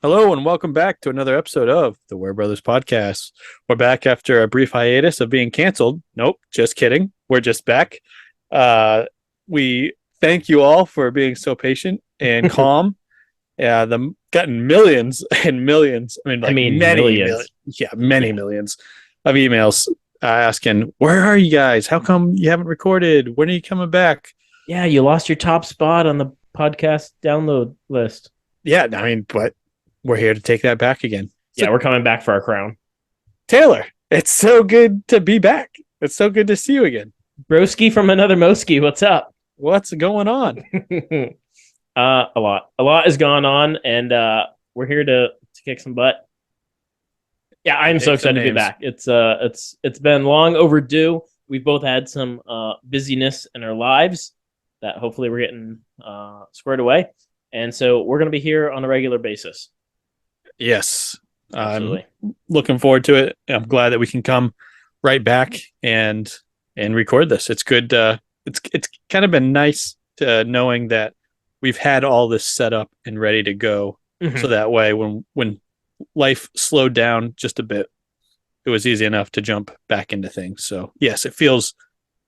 Hello and welcome back to another episode of the Ware Brothers podcast. We're back after a brief hiatus of being canceled. Nope, just kidding. We're just back. We thank you all for being so patient and calm. Yeah, the gotten millions and millions. I mean, I like mean, many millions. millions. Yeah, many millions of emails asking, "Where are you guys? How come you haven't recorded? When are you coming back?" Yeah, you lost your top spot on the podcast download list. Yeah, I mean, but we're here to take that back again. So Yeah, we're coming back for our crown. Taylor, it's so good to be back. It's so good to see you again. Broski from another Moski, what's up? What's going on? A lot. A lot has gone on, and we're here to kick some butt. Yeah, I'm so excited to be back. It's been long overdue. We've both had some busyness in our lives that hopefully we're getting squared away. And so we're going to be here on a regular basis. Yes. Absolutely. I'm looking forward to it. I'm glad that we can come right back and record this. It's good. It's kind of been nice to knowing that we've had all this set up and ready to go. Mhm. So that way when life slowed down just a bit, it was easy enough to jump back into things. So yes, it feels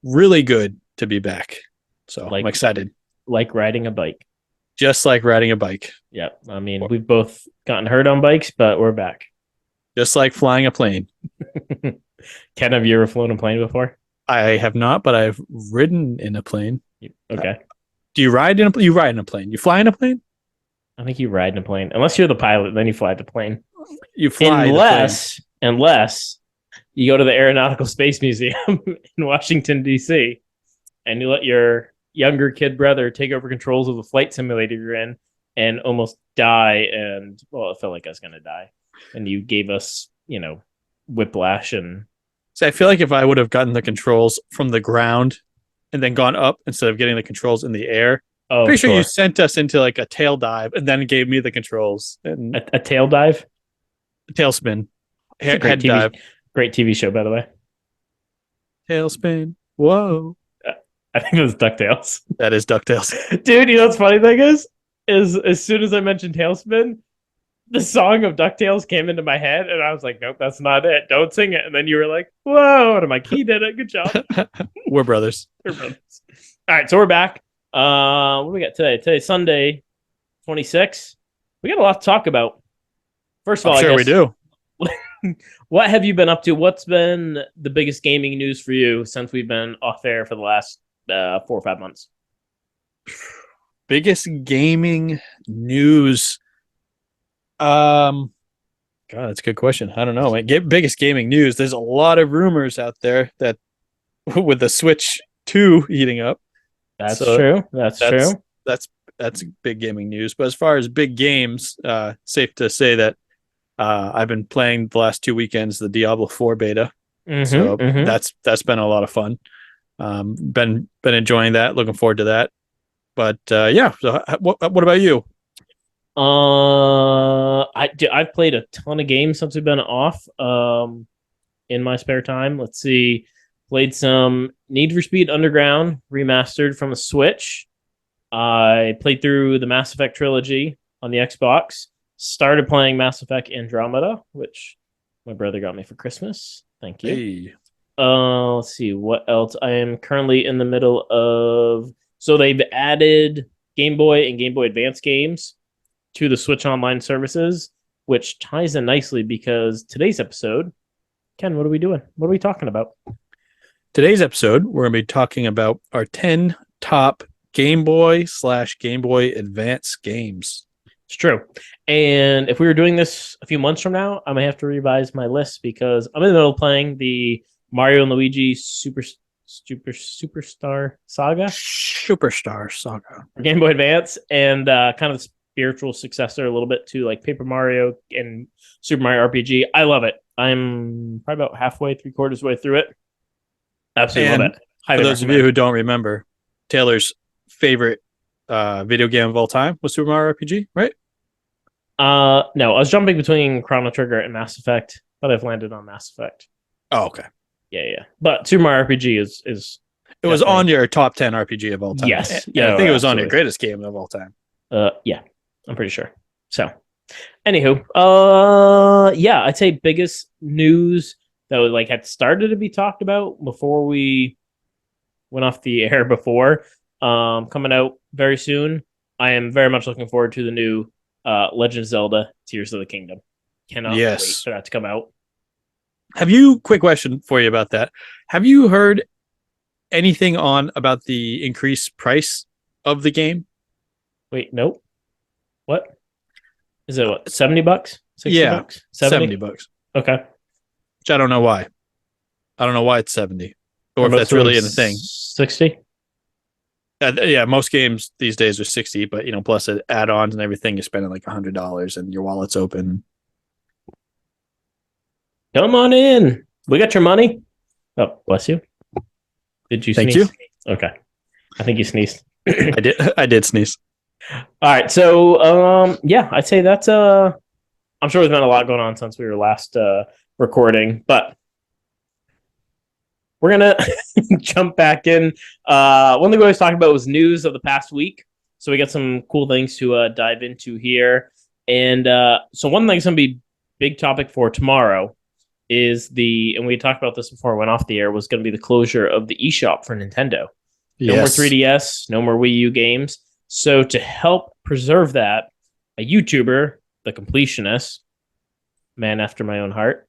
really good to be back. So I'm excited. Like riding a bike. Just like riding a bike. Yeah. I mean, we've both gotten hurt on bikes, but we're back. Just like flying a plane. Ken, have you ever flown a plane before? I have not, but I've ridden in a plane. Okay. Do you ride in a plane? You ride in a plane. You fly in a plane? I think you ride in a plane. Unless you're the pilot, then you fly the plane. You fly Unless you go to the Aeronautical Space Museum in Washington, D.C., and you let your younger kid brother take over controls of the flight simulator you're in and almost die. And, well, it felt like I was going to die. And you gave us, whiplash. And So I feel like if I would have gotten the controls from the ground and then gone up instead of getting the controls in the air, pretty sure you sent us into like a tail dive and then gave me the controls. And a tail dive? Tailspin. Head TV, dive. Great TV show, by the way. Tailspin. Whoa. I think it was DuckTales. That is DuckTales. Dude, you know what's funny thing is as soon as I mentioned Tailspin, the song of DuckTales came into my head, and I was like, nope, that's not it. Don't sing it. And then you were like, whoa. And I'm like, he did it. Good job. We're brothers. We're brothers. All right, so we're back. What do we got today? Today's Sunday, 26. We got a lot to talk about. First of all, I'm sure we do. What have you been up to? What's been the biggest gaming news for you since we've been off air for the last 4 or 5 months? Biggest gaming news. God, that's a good question. I don't know. Biggest gaming news. There's a lot of rumors out there that with the Switch 2 heating up. That's true. That's true. That's big gaming news. But as far as big games, safe to say that I've been playing the last 2 weekends the Diablo 4 beta. That's been a lot of fun. Been enjoying that. Looking forward to that. But yeah. So what about you? I've played a ton of games since we've been off. In my spare time, let's see. Played some Need for Speed Underground remastered from the Switch. I played through the Mass Effect trilogy on the Xbox. Started playing Mass Effect Andromeda, which my brother got me for Christmas. Thank you. Hey. Let's see what else. I am currently in the middle of. So they've added Game Boy and Game Boy Advance games to the Switch Online services, which ties in nicely because today's episode, Ken, what are we doing? What are we talking about? Today's episode, we're going to be talking about our 10 top Game Boy / Game Boy Advance games. It's true. And if we were doing this a few months from now, I may have to revise my list because I'm in the middle of playing the Mario and Luigi Superstar Saga. Superstar Saga. Game Boy Advance, and kind of spiritual successor a little bit to like Paper Mario and Super Mario RPG. I love it. I'm probably about halfway, 3/4 way through it. Absolutely love it. For those of you who don't remember, Taylor's favorite video game of all time was Super Mario RPG, right? No, I was jumping between Chrono Trigger and Mass Effect, but I've landed on Mass Effect. Oh, okay. Yeah. But Super Mario RPG is it was on your top 10 RPG of all time. Yes. Yeah, I think it was on your greatest game of all time. Yeah, I'm pretty sure. So Anywho, yeah, I'd say biggest news that was like had started to be talked about before we went off the air before. Coming out very soon. I am very much looking forward to the new Legend of Zelda: Tears of the Kingdom. Cannot wait Yes. for that to come out. Quick question for you about that. Have you heard anything on about the increased price of the game? Wait, nope. What is it? What, $70? 60 Yeah, bucks? 70 70? bucks. Okay. Which I don't know why. I don't know why it's 70 or Are if most that's of them really in the thing. 60? Yeah, most games these days are 60, but plus add-ons and everything, you're spending like $100 and your wallet's open. Come on in. We got your money. Oh, bless you. Did you Thank sneeze? you. Okay. I think you sneezed. I did sneeze. All right. So, yeah, I'd say that's I'm sure there's been a lot going on since we were last recording, but we're gonna jump back in. One thing we always talk about was news of the past week. So we got some cool things to dive into here. And so one thing that's gonna be big topic for tomorrow is and we talked about this before I went off the air, was going to be the closure of the eShop for Nintendo. No more 3DS, no more Wii U games. So to help preserve that, a YouTuber, the completionist, man after my own heart,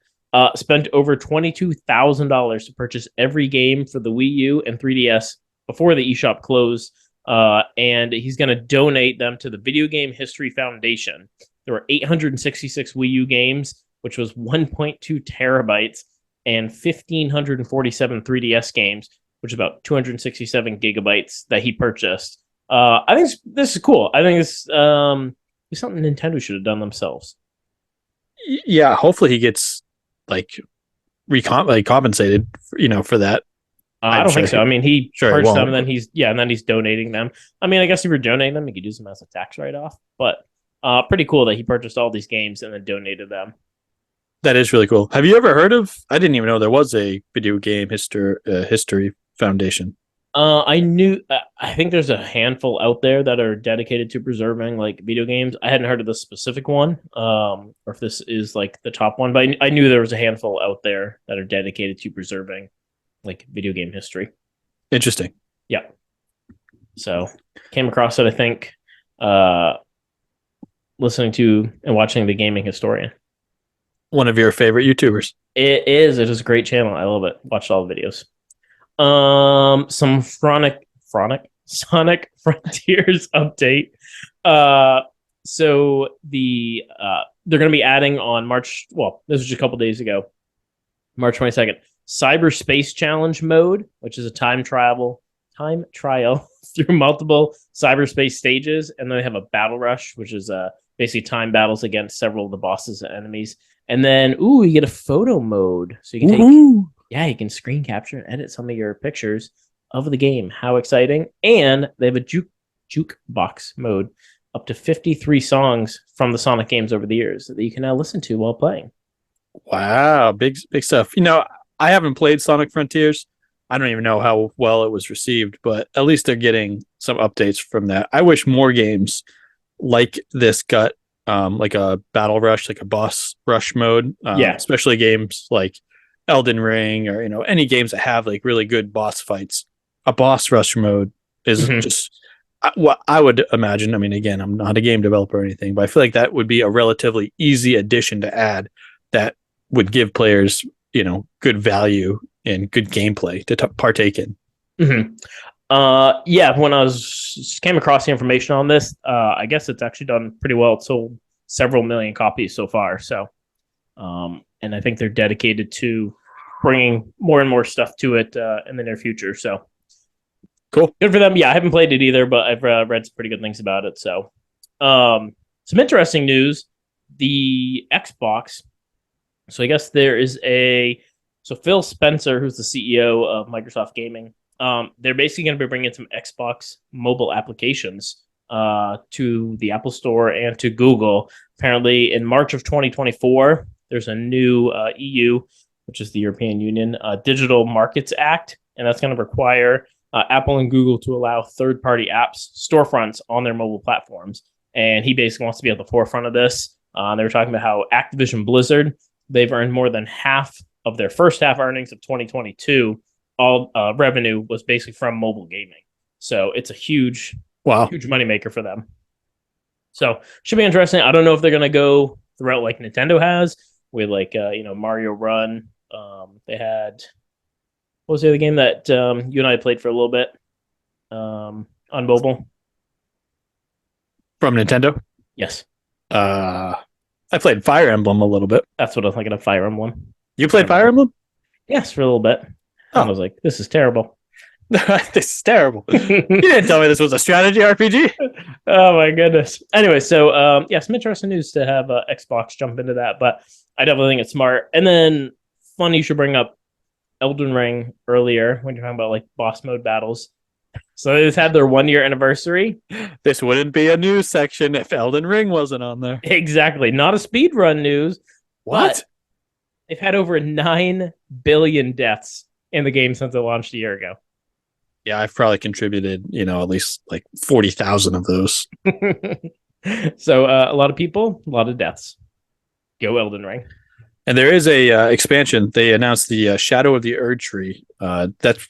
spent over $22,000 to purchase every game for the Wii U and 3DS before the eShop closed. And he's going to donate them to the Video Game History Foundation. There were 866 Wii U games, which was 1.2 terabytes, and 1,547 3DS games, which is about 267 gigabytes that he purchased. I think this is cool. I think it's something Nintendo should have done themselves. Yeah, hopefully he gets like compensated, for that. I don't think so. I mean, he purchased them, and then he's donating them. I mean, I guess if you're donating them, you could use them as a tax write-off. But pretty cool that he purchased all these games and then donated them. That is really cool. Have you ever heard of? I didn't even know there was a video game history foundation. I knew. I think there's a handful out there that are dedicated to preserving like video games. I hadn't heard of the specific one, or if this is like the top one, but I knew there was a handful out there that are dedicated to preserving like video game history. Interesting. Yeah. So came across it. I think listening to and watching The Gaming Historian. One of your favorite YouTubers. It is. It is a great channel. I love it. Watched all the videos. Some Sonic Frontiers update. So they're going to be adding on March. Well, this was just a couple days ago, March 22nd. Cyberspace Challenge mode, which is a time trial through multiple cyberspace stages, and then they have a battle rush, which is basically time battles against several of the bosses and enemies. And then, you get a photo mode. So you can you can screen capture and edit some of your pictures of the game. How exciting. And they have a jukebox mode, up to 53 songs from the Sonic games over the years that you can now listen to while playing. Wow, big stuff. I haven't played Sonic Frontiers. I don't even know how well it was received, but at least they're getting some updates from that. I wish more games like this got like a battle rush, like a boss rush mode. Especially games like Elden Ring or any games that have like really good boss fights. A boss rush mode is just what I would imagine. I mean, again, I'm not a game developer or anything, but I feel like that would be a relatively easy addition to add that would give players, good value and good gameplay to partake in. When I came across the information on this, I guess it's actually done pretty well. It sold several million copies so far. So, and I think they're dedicated to bringing more and more stuff to it in the near future. So, cool. Good for them. Yeah, I haven't played it either, but I've read some pretty good things about it. So, some interesting news. The Xbox. So I guess there is so Phil Spencer, who's the CEO of Microsoft Gaming, they're basically going to be bringing some Xbox mobile applications to the Apple Store and to Google. Apparently, in March of 2024, there's a new EU, which is the European Union Digital Markets Act, and that's going to require Apple and Google to allow third-party apps storefronts on their mobile platforms. And he basically wants to be at the forefront of this. They were talking about how Activision Blizzard, they've earned more than half of their first half earnings of 2022. All revenue was basically from mobile gaming. So it's a huge moneymaker for them. So should be interesting. I don't know if they're going to go throughout like Nintendo has with like, Mario Run. They had, what was the other game that you and I played for a little bit on mobile? From Nintendo? Yes. I played Fire Emblem a little bit. That's what I was thinking of, Fire Emblem. You played Fire Emblem? Yes, for a little bit. I was like, this is terrible. This is terrible. You didn't tell me this was a strategy RPG. Oh my goodness. Anyway, so some interesting news to have Xbox jump into that, but I definitely think it's smart. And then funny you should bring up Elden Ring earlier when you're talking about like boss mode battles. So they just had their 1 year anniversary. This wouldn't be a news section if Elden Ring wasn't on there. Exactly. Not a speedrun news. What? They've had over 9 billion deaths in the game since it launched a year ago. Yeah, I've probably contributed, at least like 40,000 of those. So a lot of people, a lot of deaths. Go Elden Ring. And there is a expansion. They announced the Shadow of the Erd Tree. That's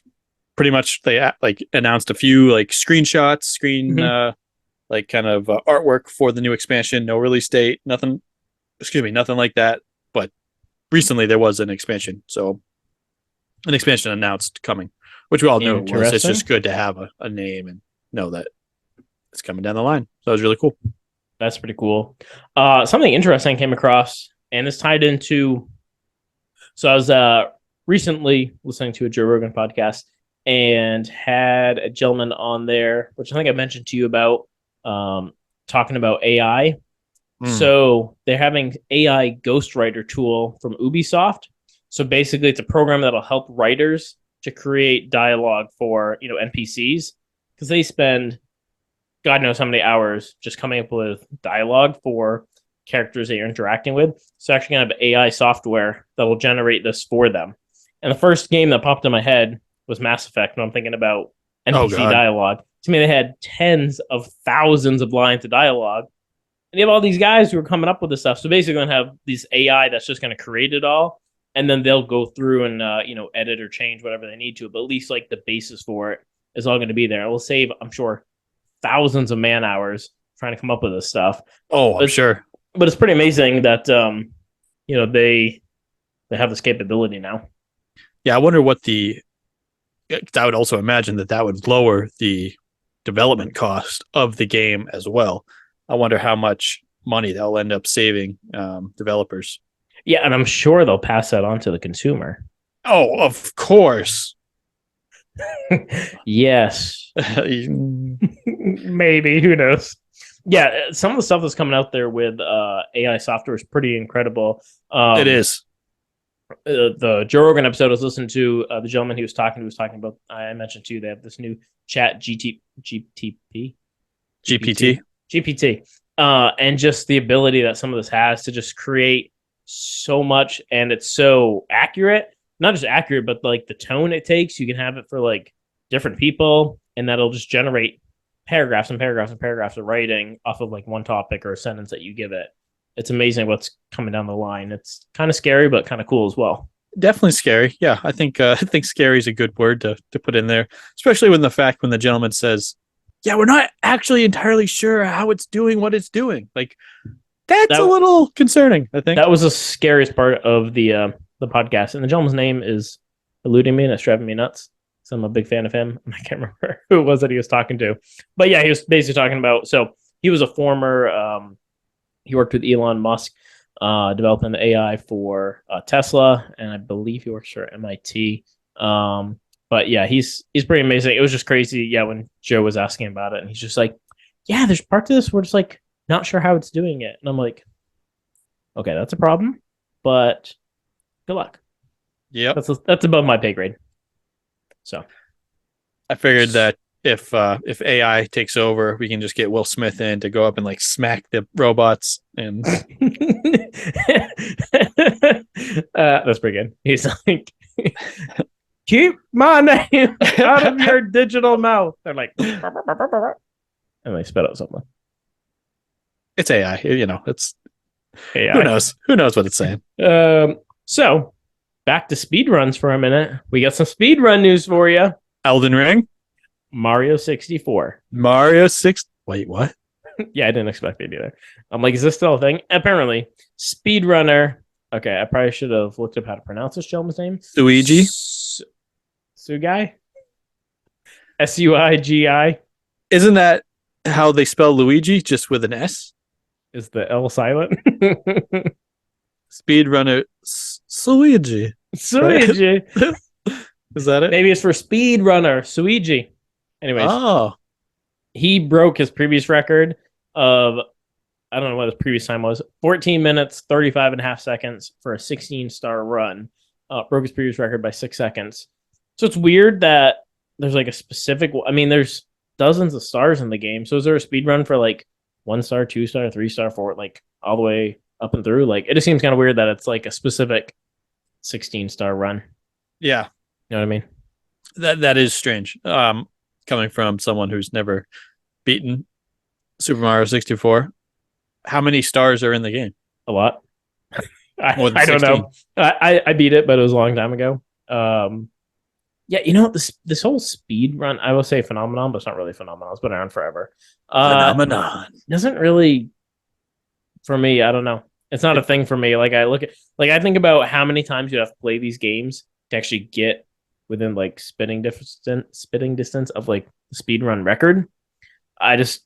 pretty much, they announced a few like screenshots, like kind of artwork for the new expansion. No release date, nothing like that. But recently there was an expansion. So an expansion announced coming, which we all knew it was. It's just good to have a name and know that it's coming down the line. So that was really cool. That's pretty cool. Something interesting came across, and it's tied into. So I was recently listening to a Joe Rogan podcast and had a gentleman on there, which I think I mentioned to you about, talking about AI. So they're having AI ghostwriter tool from Ubisoft. So basically, it's a program that'll help writers to create dialogue for NPCs, because they spend God knows how many hours just coming up with dialogue for characters that you're interacting with. So actually going to have AI software that will generate this for them. And the first game that popped in my head was Mass Effect when I'm thinking about NPC dialogue. To me, they had tens of thousands of lines of dialogue. And you have all these guys who are coming up with this stuff. So basically going to have these AI that's just going to create it all. And then they'll go through and, edit or change whatever they need to. But at least like the basis for it is all going to be there. It will save, I'm sure, thousands of man hours trying to come up with this stuff. Oh, I'm sure. But it's pretty amazing that, they have this capability now. Yeah, I wonder what I would also imagine that would lower the development cost of the game as well. I wonder how much money they'll end up saving developers. Yeah, and I'm sure they'll pass that on to the consumer. Oh, of course. Yes. Maybe. Who knows? Yeah, some of the stuff that's coming out there with AI software is pretty incredible. It is. The Joe Rogan episode I was listening to, the gentleman he was talking about, I mentioned too, they have this new chat GPT. And just the ability that some of this has to just create so much, and it's so accurate. Not just accurate, but like the tone it takes. You can have it for like different people, and that'll just generate paragraphs and paragraphs and paragraphs of writing off of like one topic or a sentence that you give it. It's amazing what's coming down the line. It's kind of scary, but kind of cool as well. Definitely scary. Yeah, I think scary is a good word to put in there, especially when the gentleman says, "Yeah, we're not actually entirely sure how it's doing what it's doing." Like that's a little concerning. I think that was the scariest part of the podcast, and the gentleman's name is eluding me, and it's driving me nuts. So I'm a big fan of him. I can't remember who it was that he was talking to, but yeah, he was basically talking about. So he was a former. He worked with Elon Musk, developing the AI for Tesla, and I believe he works for MIT. But yeah, he's pretty amazing. It was just crazy. Yeah, when Joe was asking about it, and he's just like, "Yeah, there's parts of this we're just like not sure how it's doing it," and I'm like, "Okay, that's a problem, but good luck." Yeah, that's above my pay grade. So I figured that if AI takes over, we can just get Will Smith in to go up and like smack the robots, and that's pretty good. He's like, "Keep my name out of your digital mouth." They're like, and they spit out something. It's AI, it's AI. Who knows? Who knows what it's saying? So back to speed runs for a minute. We got some speed run news for you. Elden Ring, Mario 64. Mario 6. Wait, what? Yeah, I didn't expect it either. I'm like, is this still a thing? Apparently, speedrunner. Okay, I probably should have looked up how to pronounce this gentleman's name. Luigi. Sugai? Suigi? Isn't that how they spell Luigi, just with an S? Is the L silent? Speedrunner Luigi. Suigi. Is that it? Maybe it's for speedrunner. Suigi. Anyways. Oh. He broke his previous record of, I don't know what his previous time was, 14 minutes, 35 and a half seconds for a 16-star run. Broke his previous record by 6 seconds. So it's weird that there's like a specific, I mean, there's dozens of stars in the game. So is there a speed run for like 1 star, 2 star, 3 star, 4, like all the way up and through? Like it just seems kind of weird that it's like a specific 16-star run. Yeah. You know what I mean? That is strange. Coming from someone who's never beaten Super Mario 64. How many stars are in the game? A lot. I don't know. I beat it, but it was a long time ago. Yeah, you know, this whole speed run, I will say phenomenon, but it's not really a phenomenon. It's been around forever. Phenomenon. Doesn't really, for me, I don't know. It's not a thing for me. Like I look at, like I think about how many times you have to play these games to actually get within like spitting distance of like the speed run record. That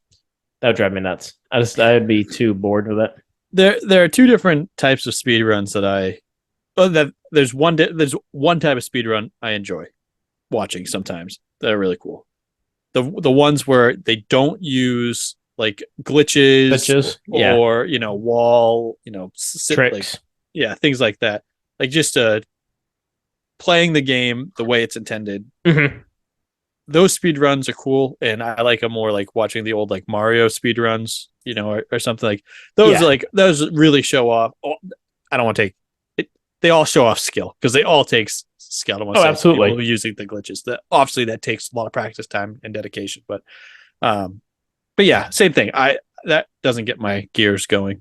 would drive me nuts. I'd be too bored with it. There are two different types of speed runs there's one type of speed run I enjoy watching sometimes that are really cool. The ones where they don't use like glitches or wall tricks, like, things like that, like just playing the game the way it's intended. Mm-hmm. Those speed runs are cool, and I like them more like watching the old like Mario speed runs, or something like those. Like those really show off. I don't want to take it. They all show off skill because they all take skill. I don't want to say absolutely using the glitches. Obviously that takes a lot of practice time and dedication, but yeah, same thing. That doesn't get my gears going.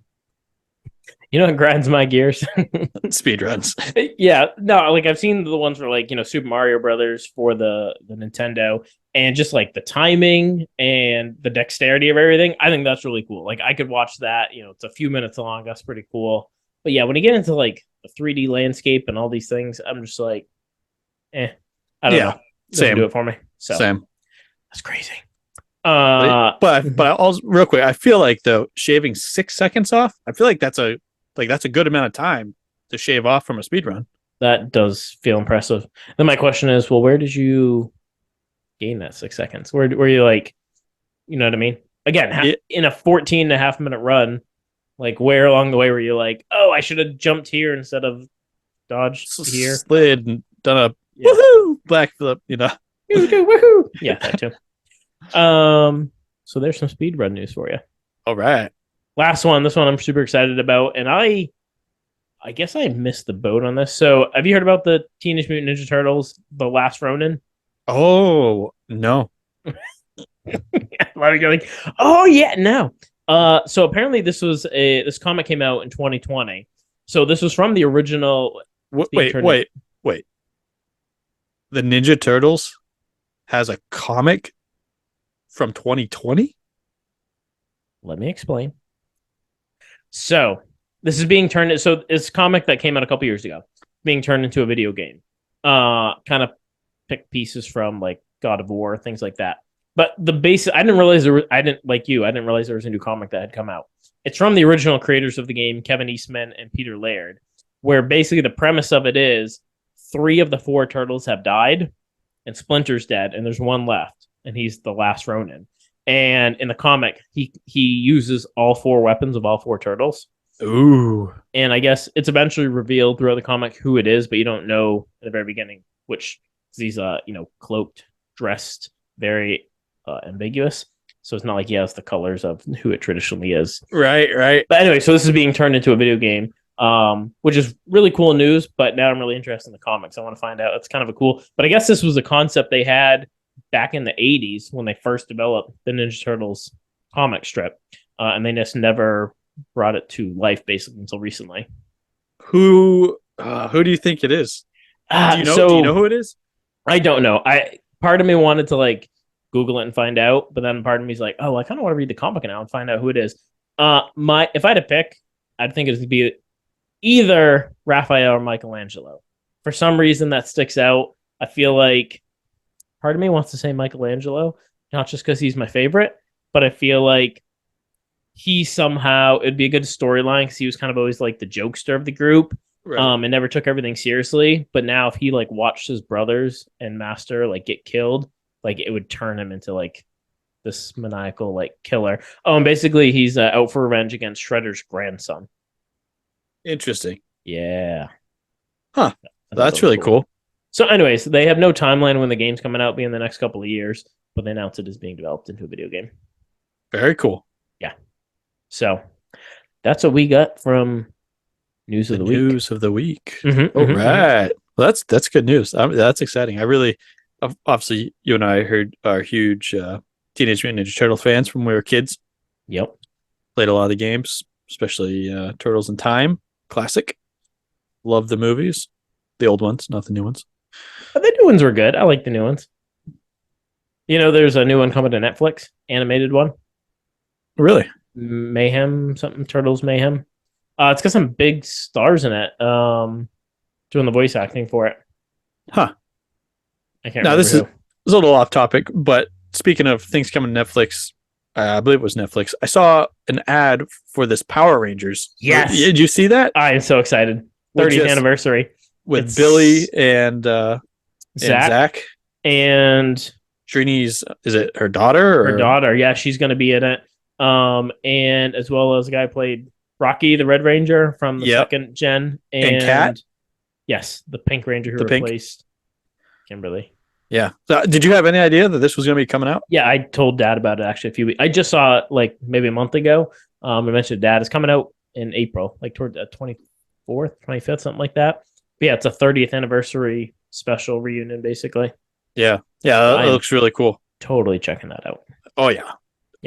You know what grinds my gears? Speed runs. Yeah, no, like I've seen the ones for like, Super Mario Brothers for the Nintendo, and just like the timing and the dexterity of everything. I think that's really cool. Like I could watch that, it's a few minutes long. That's pretty cool. But yeah, when you get into like the 3D landscape and all these things, I'm just like, I don't know. Doesn't do it for me. So same. That's crazy. But also real quick, I feel like though shaving 6 seconds off, I feel like that's a good amount of time to shave off from a speed run. That does feel impressive. Then my question is, well, where did you gain that 6 seconds? Where were you like, you know what I mean? Again, in a 14.5 minute run, like where along the way were you like, oh, I should have jumped here instead of dodged here, slid and done a woohoo backflip, woohoo. Yeah, that too. So there's some speed run news for you. All right. Last one. This one I'm super excited about, and I guess I missed the boat on this. So have you heard about the Teenage Mutant Ninja Turtles, The Last Ronin? Oh, no. Why are you like, oh yeah, no. So apparently this comic came out in 2020. So this was from the original. Wait. The Ninja Turtles has a comic from 2020? Let me explain. So this is being turned. So it's a comic that came out a couple years ago, being turned into a video game. Kind of pick pieces from like God of War, things like that. But the basic, I didn't realize I didn't realize there was a new comic that had come out. It's from the original creators of the game, Kevin Eastman and Peter Laird, where basically the premise of it is 3 of the 4 turtles have died, and Splinter's dead, and there's one left, and he's the last Ronin. And in the comic, he uses all 4 weapons of all 4 turtles. Ooh. And I guess it's eventually revealed throughout the comic who it is, but you don't know at the very beginning which. He's cloaked, dressed, very ambiguous. So it's not like he has the colors of who it traditionally is. Right. But anyway, so this is being turned into a video game, which is really cool news. But now I'm really interested in the comics. I want to find out. It's kind of a cool. But I guess this was a concept they had back in the 80s when they first developed the Ninja Turtles comic strip. And they just never brought it to life basically until recently. Who do you think it is? Do you know? So do you know who it is? I don't know. Part of me wanted to like Google it and find out, but then part of me is like, oh, I kind of want to read the comic now and find out who it is. If I had to pick, I'd think it'd be either Raphael or Michelangelo. For some reason, that sticks out. I feel like part of me wants to say Michelangelo, not just because he's my favorite, but I feel like he somehow it'd be a good storyline because he was kind of always like the jokester of the group, Right. and never took everything seriously. But now, if he like watched his brothers and master like get killed, like it would turn him into like this maniacal like killer. Oh, and basically he's out for revenge against Shredder's grandson. Interesting. Yeah. Huh. That's really cool. So, anyways, they have no timeline when the game's coming out, being the next couple of years, but they announced it as being developed into a video game. Very cool. Yeah. So that's what we got from news of the week. News of the week. All right. Well, that's good news. That's exciting. I really, obviously, you and I are huge Teenage Mutant Ninja Turtle fans from when we were kids. Yep. Played a lot of the games, especially Turtles in Time. Classic. Love the movies. The old ones, not the new ones. But the new ones were good. I like the new ones. You know, there's a new one coming to Netflix, animated one. Really? Mayhem, something Turtles Mayhem. It's got some big stars in it. Doing the voice acting for it. Huh. I can't now, remember. This is a little off topic, but speaking of things coming to Netflix, I believe it was Netflix. I saw an ad for this Power Rangers. Yes. Did you see that? I am so excited. 30th anniversary. With Billy and Zach. And Trini's, is it her daughter? Her daughter, yeah, she's going to be in it. And as well as the guy played Rocky, the Red Ranger from the second gen. And Cat? Yes, the Pink Ranger who replaced Kimberly. Yeah. So, did you have any idea that this was going to be coming out? Yeah, I told Dad about it actually a few weeks. I just saw it like maybe a month ago. I mentioned Dad. It's coming out in April, like toward the 24th, 25th, something like that. But yeah, it's a 30th anniversary special reunion, basically. Yeah. Yeah, it looks really cool. Totally checking that out. Oh, yeah.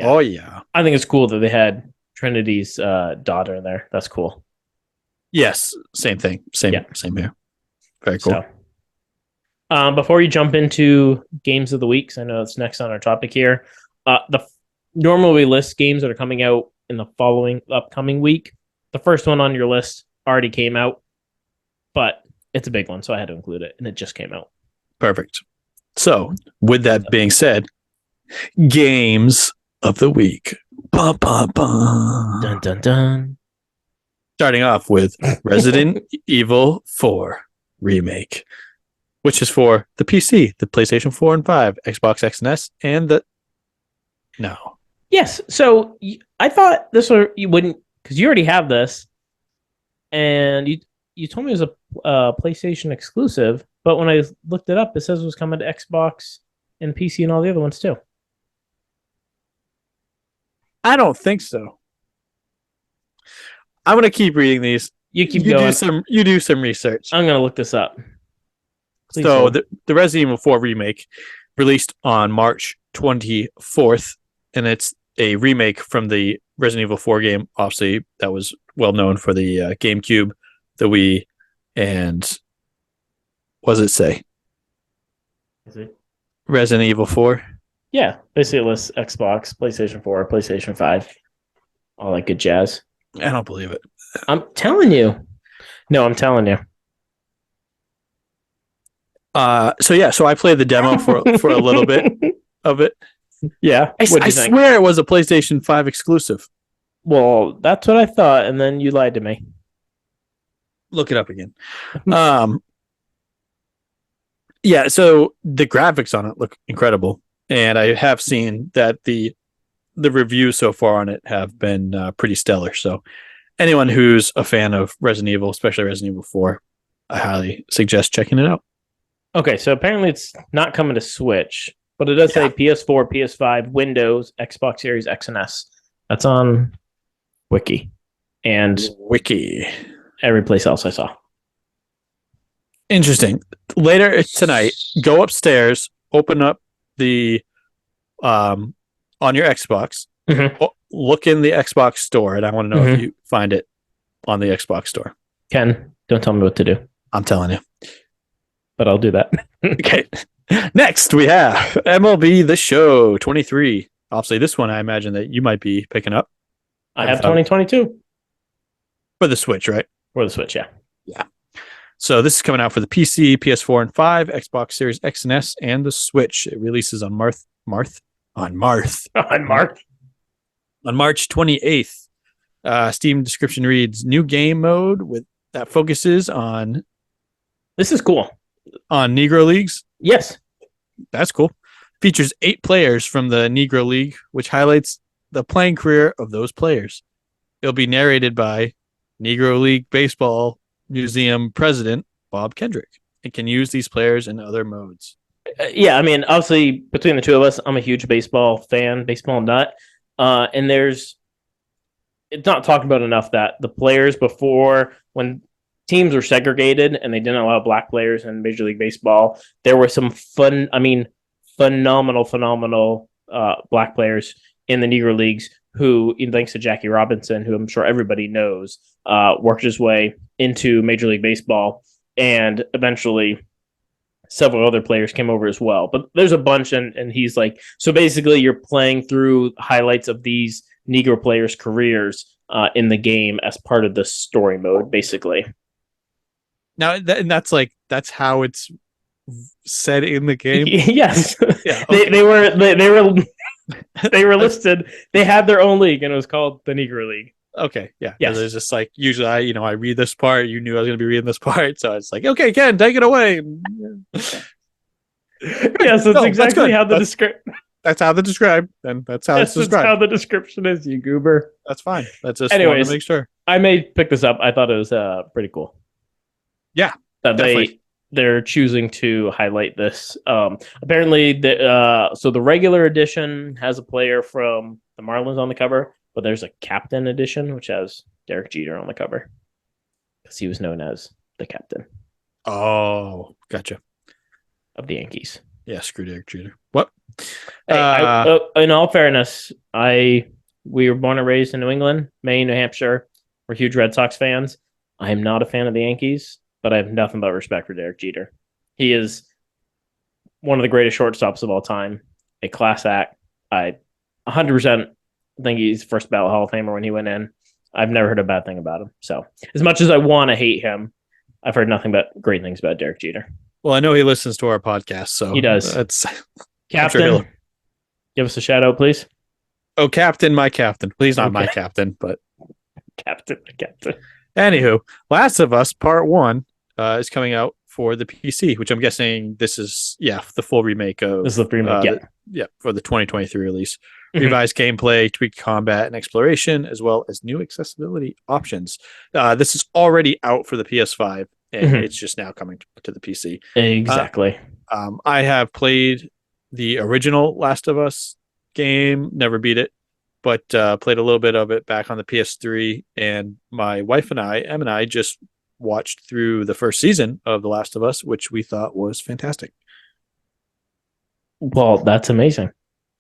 Oh, yeah. I think it's cool that they had Trinity's daughter in there. That's cool. Yes. Same thing. Same here. Very cool. So, before you jump into games of the week, I know it's next on our topic here. Normally we list games that are coming out in the upcoming week. The first one on your list already came out, but it's a big one, so I had to include it, and it just came out. Perfect. So, with that being said, games of the week. Ba, ba, ba. Dun, dun, dun. Starting off with Resident Evil 4 Remake, which is for the PC, the PlayStation 4 and 5, Xbox X and S, and the... No. Yes. So, I thought you wouldn't, because you already have this, and you told me it was a PlayStation exclusive, but when I looked it up, it says it was coming to Xbox and PC and all the other ones too. I don't think so. I'm going to keep reading these. You keep going. You do some research. I'm going to look this up. Please the Resident Evil 4 remake released on March 24th, and it's a remake from the Resident Evil 4 game. Obviously, that was well known for the GameCube, the Wii, and what does it say? Is it Resident Evil 4? Yeah, basically it lists Xbox, PlayStation 4, PlayStation 5, all that good jazz. I don't believe it. I'm telling you. No, I'm telling you. So I played the demo for a little bit of it. Yeah. I swear it was a PlayStation 5 exclusive. Well, that's what I thought, and then you lied to me. Look it up again. Yeah, so the graphics on it look incredible, and I have seen that the reviews so far on it have been pretty stellar. So anyone who's a fan of Resident Evil, especially Resident Evil 4, I highly suggest checking it out. Okay, so apparently it's not coming to Switch, but it does say PS4, PS5, Windows, Xbox Series X and S. That's on Wiki. And every place else I saw. Interesting. Later tonight, go upstairs, open up the on your Xbox, look in the Xbox store, and I want to know if you find it on the Xbox store. Ken, don't tell me what to do. I'm telling you. But I'll do that. Okay. Next, we have MLB The Show 23. Obviously, this one I imagine that you might be picking up. I have 2022. For the Switch, right? For the Switch, yeah. Yeah. So this is coming out for the PC, PS4 and 5, Xbox Series X and S, and the Switch. It releases on March 28th. Steam description reads, new game mode that focuses on... This is cool. On Negro Leagues? Yes. That's cool. Features 8 players from the Negro League, which highlights the playing career of those players. It'll be narrated by Negro League Baseball Museum president Bob Kendrick. It can use these players in other modes. Yeah, I mean, obviously, between the two of us, I'm a huge baseball fan, baseball nut. And it's not talked about enough that the players before, when teams were segregated and they didn't allow black players in Major League Baseball, there were some phenomenal black players in the Negro Leagues who, thanks to Jackie Robinson, who I'm sure everybody knows, worked his way into Major League Baseball, and eventually several other players came over as well. But there's a bunch, and he's like, so basically you're playing through highlights of these Negro players' careers in the game as part of the story mode, basically. Now, that's how it's said in the game. Yes, yeah, okay. they were listed. They had their own league, and it was called the Negro League. Okay, yeah. Yes. It's just like usually I read this part. You knew I was going to be reading this part, so it's like, okay, Ken, take it away. Yes, that's exactly how the description. That's how they describe, and that's how it's described. That's how the description is, you goober. That's fine. That's just anyways to make sure. I may pick this up. I thought it was pretty cool. Yeah, that they're choosing to highlight this. Apparently, so the regular edition has a player from the Marlins on the cover, but there's a captain edition which has Derek Jeter on the cover because he was known as the captain. Oh, gotcha. Of the Yankees. Yeah, screw Derek Jeter. What? In all fairness, we were born and raised in New England, Maine, New Hampshire. We're huge Red Sox fans. I am not a fan of the Yankees, but I have nothing but respect for Derek Jeter. He is one of the greatest shortstops of all time, a class act. I 100% think he's first ballot Hall of Famer when he went in. I've never heard a bad thing about him. So as much as I want to hate him, I've heard nothing but great things about Derek Jeter. Well, I know he listens to our podcast, so he does. That's Captain, sure give us a shout out, please. Oh, Captain, my captain. Please, not my captain, but Captain, my captain. Anywho, Last of Us Part 1 is coming out for the PC, which I'm guessing this is, the full remake of... This is the remake, for the 2023 release. Mm-hmm. Revised gameplay, tweaked combat and exploration, as well as new accessibility options. This is already out for the PS5, and it's just now coming to the PC. Exactly. I have played the original Last of Us game, never beat it, but played a little bit of it back on the PS3, and my wife and Em and I just watched through the first season of The Last of Us, which we thought was fantastic. Well, that's amazing.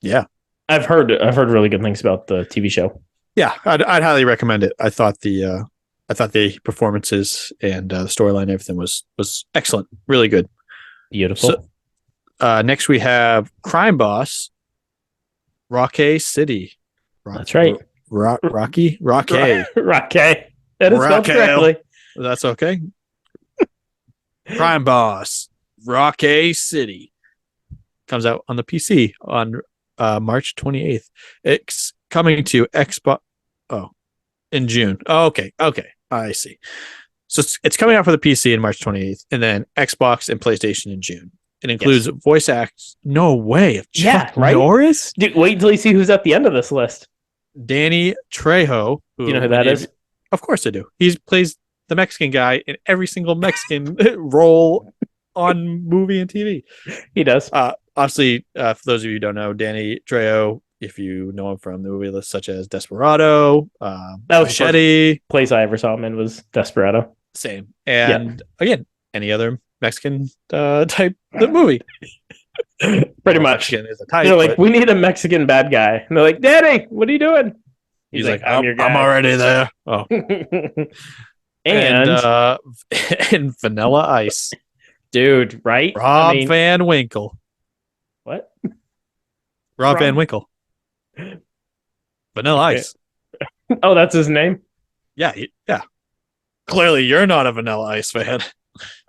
Yeah. I've heard really good things about the TV show. Yeah, I'd highly recommend it. I thought the performances and the storyline and everything was excellent. Really good. Beautiful. So, next we have Crime Boss, Rocky City. That's right. Rocky. That is spelled correctly. That's okay. Crime Boss, Rocky City comes out on the PC on March 28th. It's coming to Xbox. In June. Oh, okay. I see. So it's coming out for the PC in March 28th, and then Xbox and PlayStation in June. It includes voice acts. No way. Of Chuck Norris? Dude, wait until you see who's at the end of this list. Danny Trejo. Do you know who that is? Of course I do. He plays the Mexican guy in every single Mexican role on movie and TV. He does. Obviously, for those of you who don't know, Danny Trejo, if you know him from the movie lists such as Desperado, that was Machete. The place I ever saw him in was Desperado. Same. And again, any other Mexican type movie. Pretty much. Mexican is a type, they're like, we need a Mexican bad guy. And they're like, Danny, what are you doing? He's like, I'm your guy. I'm already there. Oh. and and Vanilla Ice. Dude, right? Rob Van Winkle. What? Rob Van Winkle. Vanilla Ice. Oh, that's his name? Yeah. Clearly, you're not a Vanilla Ice fan.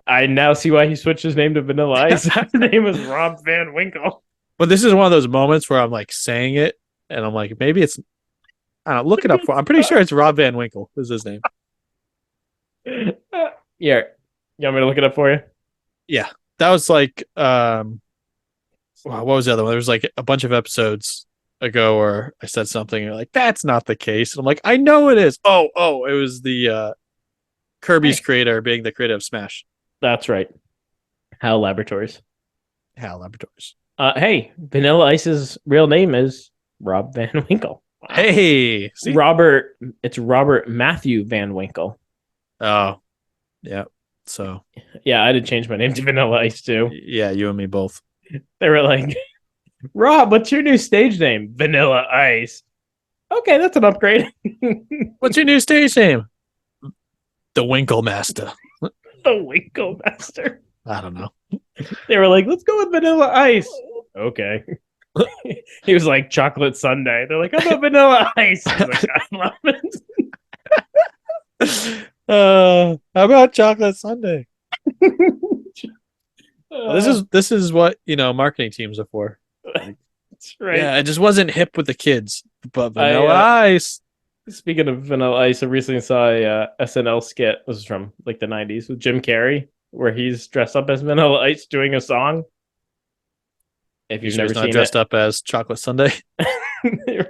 I now see why he switched his name to Vanilla Ice. His name was Rob Van Winkle. But this is one of those moments where I'm like saying it, and I'm like, maybe it's. I don't know. Look it up. I'm pretty sure it's Rob Van Winkle is his name. Yeah. You want me to look it up for you? Yeah. That was like, what was the other one? There was like a bunch of episodes ago where I said something, and you're like, that's not the case. And I'm like, I know it is. Oh, it was the Kirby's creator being the creator of Smash. That's right. HAL Laboratories. Hey, Vanilla Ice's real name is Rob Van Winkle. Wow. Hey, see? It's Robert Matthew Van Winkle. Oh, yeah. So, yeah, I did change my name to Vanilla Ice too. Yeah, you and me both. They were like, Rob, what's your new stage name? Vanilla Ice. Okay, that's an upgrade. What's your new stage name? The Winkle Master. The Winkle Master. I don't know. They were like, let's go with Vanilla Ice. Okay. He was like chocolate sundae. They're like, how about Vanilla Ice? I was like, I love it. How about chocolate sundae? This is what marketing teams are for. That's right. Yeah, it just wasn't hip with the kids. But Vanilla Ice. Speaking of Vanilla Ice, I recently saw a SNL skit. This is from like the 90s with Jim Carrey, where he's dressed up as Vanilla Ice doing a song. If you've never seen dressed up as chocolate sundae,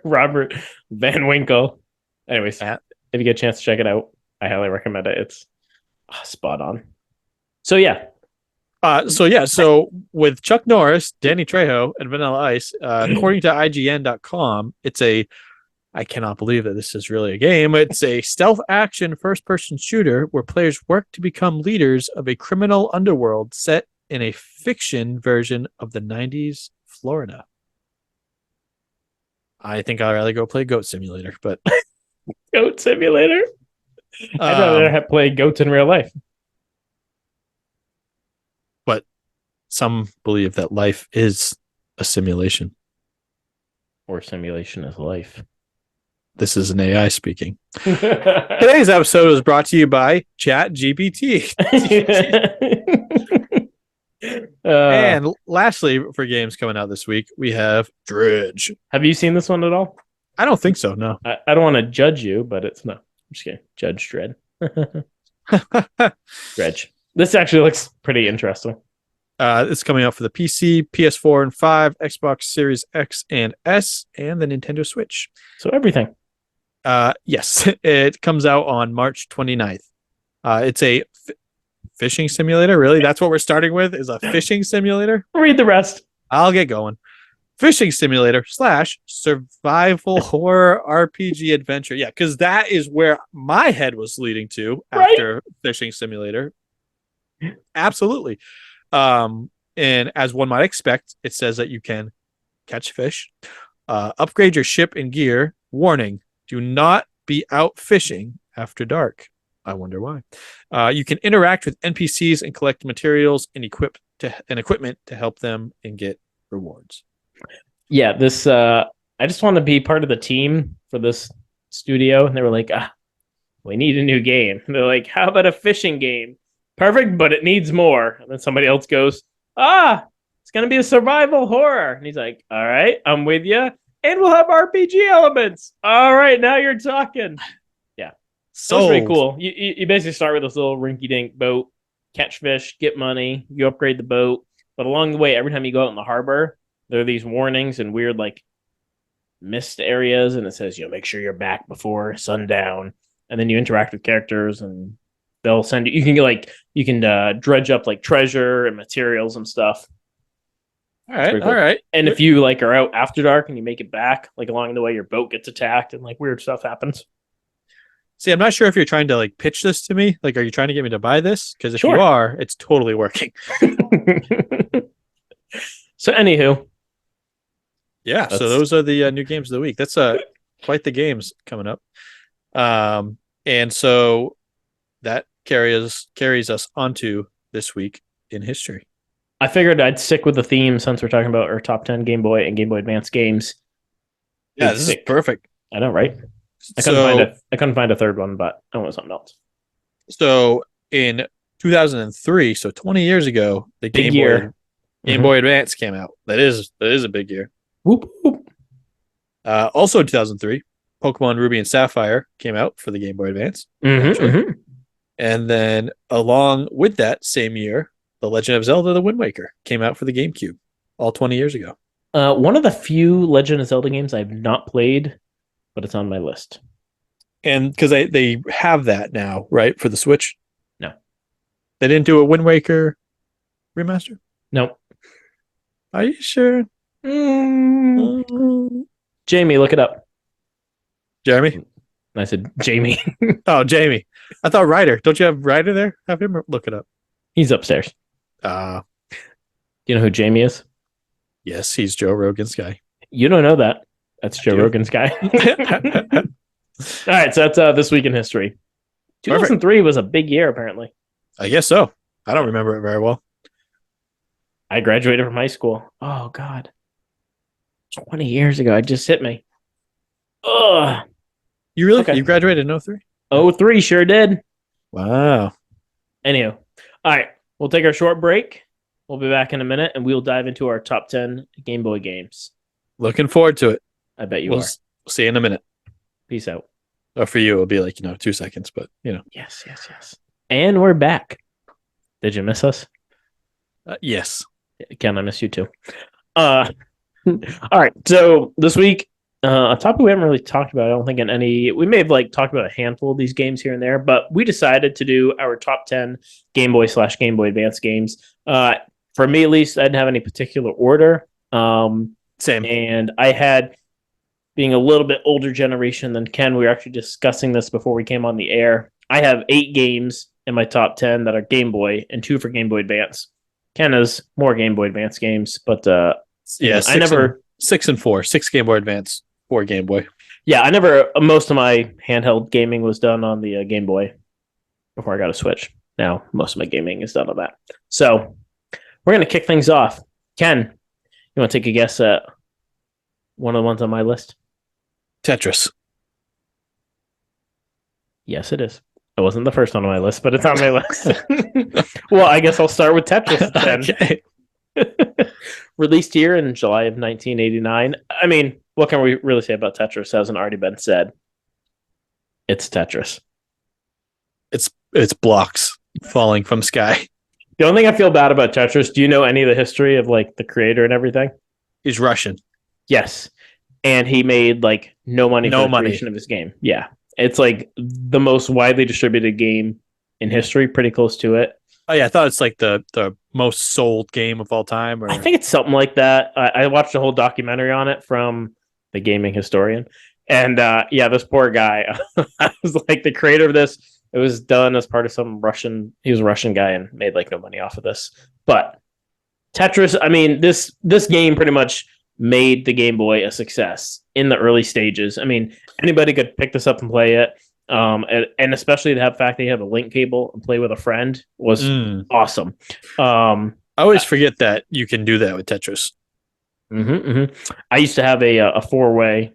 Robert Van Winkle. Anyways, if you get a chance to check it out, I highly recommend it. It's spot on. So yeah. So with Chuck Norris, Danny Trejo, and Vanilla Ice, according to IGN.com, I cannot believe that this is really a game. It's a stealth action first-person shooter where players work to become leaders of a criminal underworld set in a fiction version of the 90s Florida. I think I'd rather go play Goat Simulator, but Goat Simulator? I'd rather have played goats in real life. But some believe that life is a simulation. Or simulation is life. This is an AI speaking. Today's episode was brought to you by ChatGPT. And lastly, for games coming out this week, we have Dredge. Have you seen this one at all? I don't think so, no. I don't want to judge you, but it's no. I'm just kidding. Judge Dredd. Dredge. This actually looks pretty interesting. It's coming out for the PC, PS4 and 5, Xbox Series X and S, and the Nintendo Switch. So everything. Yes, it comes out on March 29th. It's a fishing simulator. Really? That's what we're starting with, is a fishing simulator? Read the rest. I'll get going. Fishing simulator / survival horror RPG adventure. Yeah, because that is where my head was leading to after fishing simulator. Absolutely. And as one might expect, it says that you can catch fish, upgrade your ship and gear. Warning, do not be out fishing after dark. I wonder why. You can interact with NPCs and collect materials and equipment to help them and get rewards. Yeah, this I just want to be part of the team for this studio, and they were like, we need a new game. And they're like, how about a fishing game? Perfect, but it needs more. And then somebody else goes, it's going to be a survival horror. And he's like, all right, I'm with you. And we'll have RPG elements. All right, now you're talking. Yeah. So it's pretty cool. You basically start with this little rinky-dink boat, catch fish, get money, you upgrade the boat. But along the way, every time you go out in the harbor, there are these warnings and weird like mist areas. And it says, make sure you're back before sundown. And then you interact with characters and they'll send you. You can dredge up like treasure and materials and stuff. All right, cool. All right. And if you like are out after dark and you make it back, like along the way, your boat gets attacked and like weird stuff happens. See, I'm not sure if you're trying to like pitch this to me. Like, are you trying to get me to buy this? Because if you are, it's totally working. So, anywho, yeah. So those are the new games of the week. That's quite the games coming up. And so that carries us onto this week in history. I figured I'd stick with the theme since we're talking about our top 10 Game Boy and Game Boy Advance games. Yeah, this is perfect. I know, right? I couldn't find a third one, but I want something else. So in 2003, so 20 years ago, the Game Boy Advance came out. That is a big year. Whoop, whoop. Also in 2003, Pokemon Ruby and Sapphire came out for the Game Boy Advance. And then along with that same year, The Legend of Zelda: The Wind Waker came out for the GameCube, all 20 years ago. One of the few Legend of Zelda games I've not played, but it's on my list. And because they have that now, right, for the Switch? No. They didn't do a Wind Waker remaster? No. Are you sure? Jamie, look it up. Jeremy? I said Jamie. Oh, Jamie. I thought Ryder. Don't you have Ryder there? Have him look it up. He's upstairs. Do you know who Jamie is? Yes, he's Joe Rogan's guy. You don't know that. That's Joe Rogan's guy. All right, so that's this week in history. 2003 was a big year, apparently. I guess so. I don't remember it very well. I graduated from high school. Oh, God. 20 years ago. It just hit me. Ugh. You really? Okay. You graduated in 03? 03, sure did. Wow. Anywho. All right. We'll take our short break. We'll be back in a minute, and we'll dive into our top 10 Game Boy games. Looking forward to it. I bet you are. We'll see you in a minute. Peace out. Or for you, it'll be like, 2 seconds, but, Yes. And we're back. Did you miss us? Yes. Ken, I miss you too. All right. So this week, a topic we haven't really talked about, I don't think in any, we may have talked about a handful of these games here and there, but we decided to do our top 10 Game Boy / Game Boy Advance games. For me, at least, I didn't have any particular order. Same. And I had, being a little bit older generation than Ken, we were actually discussing this before we came on the air. I have 8 games in my top 10 that are Game Boy and 2 for Game Boy Advance. Ken has more Game Boy Advance games, but I never 6 and 4, 6 Game Boy Advance, 4 Game Boy. Yeah, I never. Most of my handheld gaming was done on the Game Boy before I got a Switch. Now most of my gaming is done on that. So we're gonna kick things off. Ken, you want to take a guess at one of the ones on my list? Tetris. Yes, it is. It wasn't the first one on my list, but it's on my list. Well, I guess I'll start with Tetris then. Okay. Released here in July of 1989. I mean, what can we really say about Tetris? Hasn't already been said. It's Tetris. It's blocks falling from sky. The only thing I feel bad about Tetris, do you know any of the history of the creator and everything? He's Russian. Yes. And he made no money for the creation of his game. Yeah. It's the most widely distributed game in history, pretty close to it. Oh yeah, I thought it's the most sold game of all time. I think it's something like that. I watched a whole documentary on it from the gaming historian. And this poor guy, I was the creator of this, it was done as part of some Russian, he was a Russian guy and made no money off of this. But Tetris, I mean, this game pretty much made the Game Boy a success in the early stages. I mean, anybody could pick this up and play it. And especially the fact that you have a link cable and play with a friend was awesome. I always forget that you can do that with Tetris. I used to have a 4-way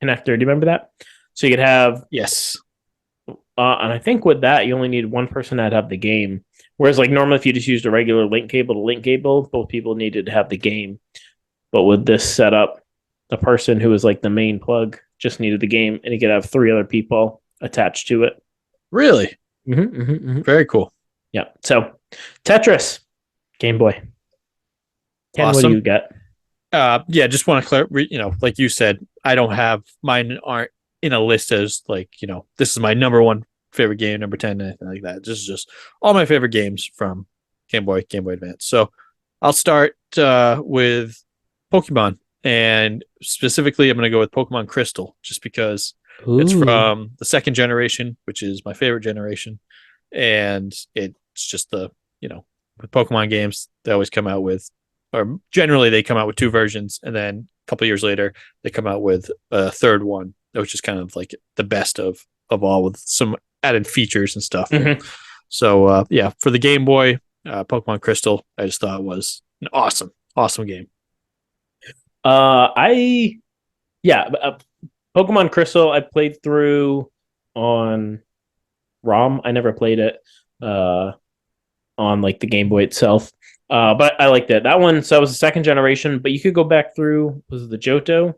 connector. Do you remember that? So you could have... Yes. And I think with that, you only need one person to have the game. Whereas normally if you just used a regular link cable to link cable, both people needed to have the game. But with this setup, the person who was the main plug just needed the game, and he could have 3 other people attached to it. Really? Very cool. Yeah. So, Tetris, Game Boy. Ken, awesome. What do you get? Just want to clarify. Like you said, I don't have mine aren't in a list as this is my number 1 favorite game, number 10, anything like that. This is just all my favorite games from Game Boy Advance. So I'll start with Pokemon. And specifically, I'm going to go with Pokemon Crystal, just because it's from the 2nd generation, which is my favorite generation. And it's just with Pokemon games, they always come out with or generally they come out with 2 versions, and then a couple years later they come out with a third one, which is kind of like the best of all with some added features and stuff. Mm-hmm. So yeah, for the Game Boy, Pokemon Crystal, I just thought was an awesome game. I yeah, Pokemon Crystal I played through on ROM. I never played it on like the Game Boy itself. But I liked it. That one, so it was the second generation, but you could go back through, was it the Johto?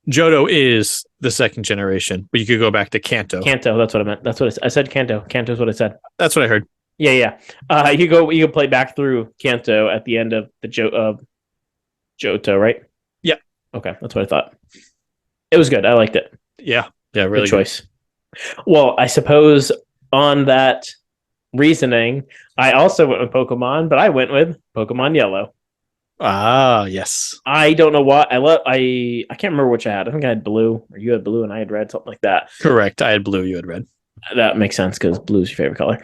Johto is the second generation, but you could go back to Kanto. Kanto, that's what I meant. That's what I said. Kanto. Kanto is what I said. That's what I heard. Yeah. You can play back through Kanto at the end of the Johto, right? Yeah. Okay, that's what I thought. It was good. I liked it. Yeah, really good choice. Well, I suppose on that reasoning, I also went with Pokemon, but I went with Pokemon Yellow. Ah, yes. I don't know what I can't remember which I had. I think I had blue, or you had blue and I had red, something like that. Correct. I had blue, you had red. That makes sense because blue is your favorite color.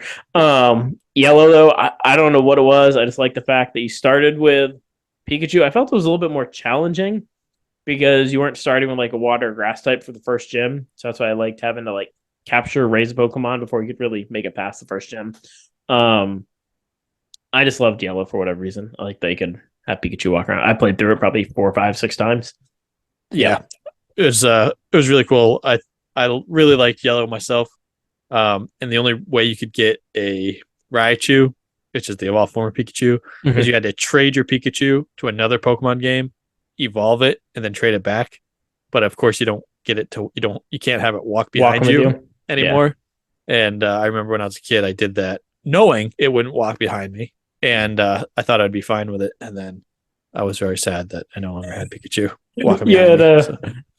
Yellow though, I don't know what it was. I just like the fact that you started with Pikachu. I felt it was a little bit more challenging because you weren't starting with like a water or grass type for the first gym. So that's why I liked having to like capture, raise a Pokemon before you could really make it past the first gym. I just loved Yellow for whatever reason. I like that you could have Pikachu walk around. I played through it probably 4, 5, 6 times. Yeah. It was really cool. I really liked Yellow myself. And the only way you could get a Raichu, which is the evolved form of Pikachu, is you had to trade your Pikachu to another Pokemon game, evolve it, and then trade it back. But of course, you don't get it to you can't have it walk behind you anymore. Yeah. And I remember when I was a kid, I did that knowing it wouldn't walk behind me, and I thought I'd be fine with it. And then I was very sad that I no longer had Pikachu walking behind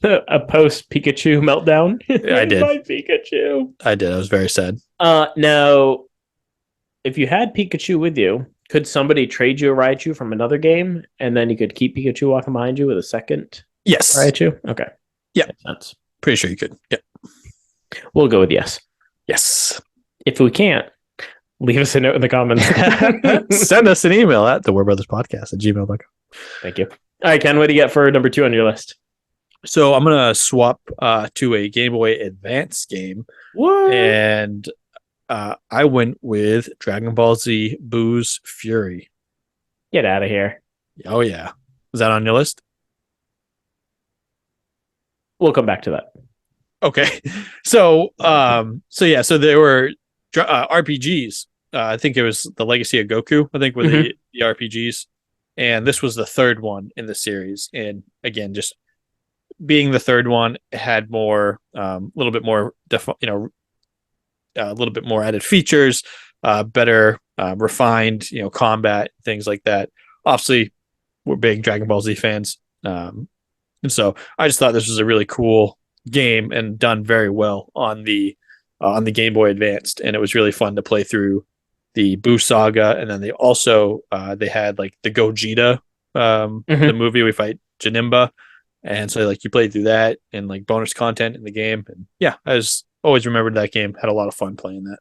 me. A post Pikachu meltdown. I did. My Pikachu. I did. I was very sad. Now, if you had Pikachu with you, could somebody trade you a Raichu from another game, and then you could keep Pikachu walking behind you with a second? Yes. Raichu. Okay. Yeah. Pretty sure you could. Yeah. We'll go with yes. Yes. If we can't, leave us a note in the comments. Send us an email at thewarbrotherspodcast@gmail.com. Thank you. All right, Ken, what do you get for number 2 on your list? So I'm going to swap to a Game Boy Advance game. What? And I went with Dragon Ball Z Boo's Fury. Get out of here. Oh, yeah. Was that on your list? We'll come back to that. Okay. So there were RPGs. I think it was the Legacy of Goku, I think, were the RPGs. And this was the third one in the series. And again, just being the third one, it had more, a little bit more, a little bit more added features, better refined, combat, things like that. Obviously, we're big Dragon Ball Z fans. And so I just thought this was a really cool game and done very well on the Game Boy Advanced. And it was really fun to play through the Boo Saga. And then they also, they had like the Gogeta, the movie we fight Janemba. And so like you played through that and like bonus content in the game. And yeah, I just always remembered that game. Had a lot of fun playing that.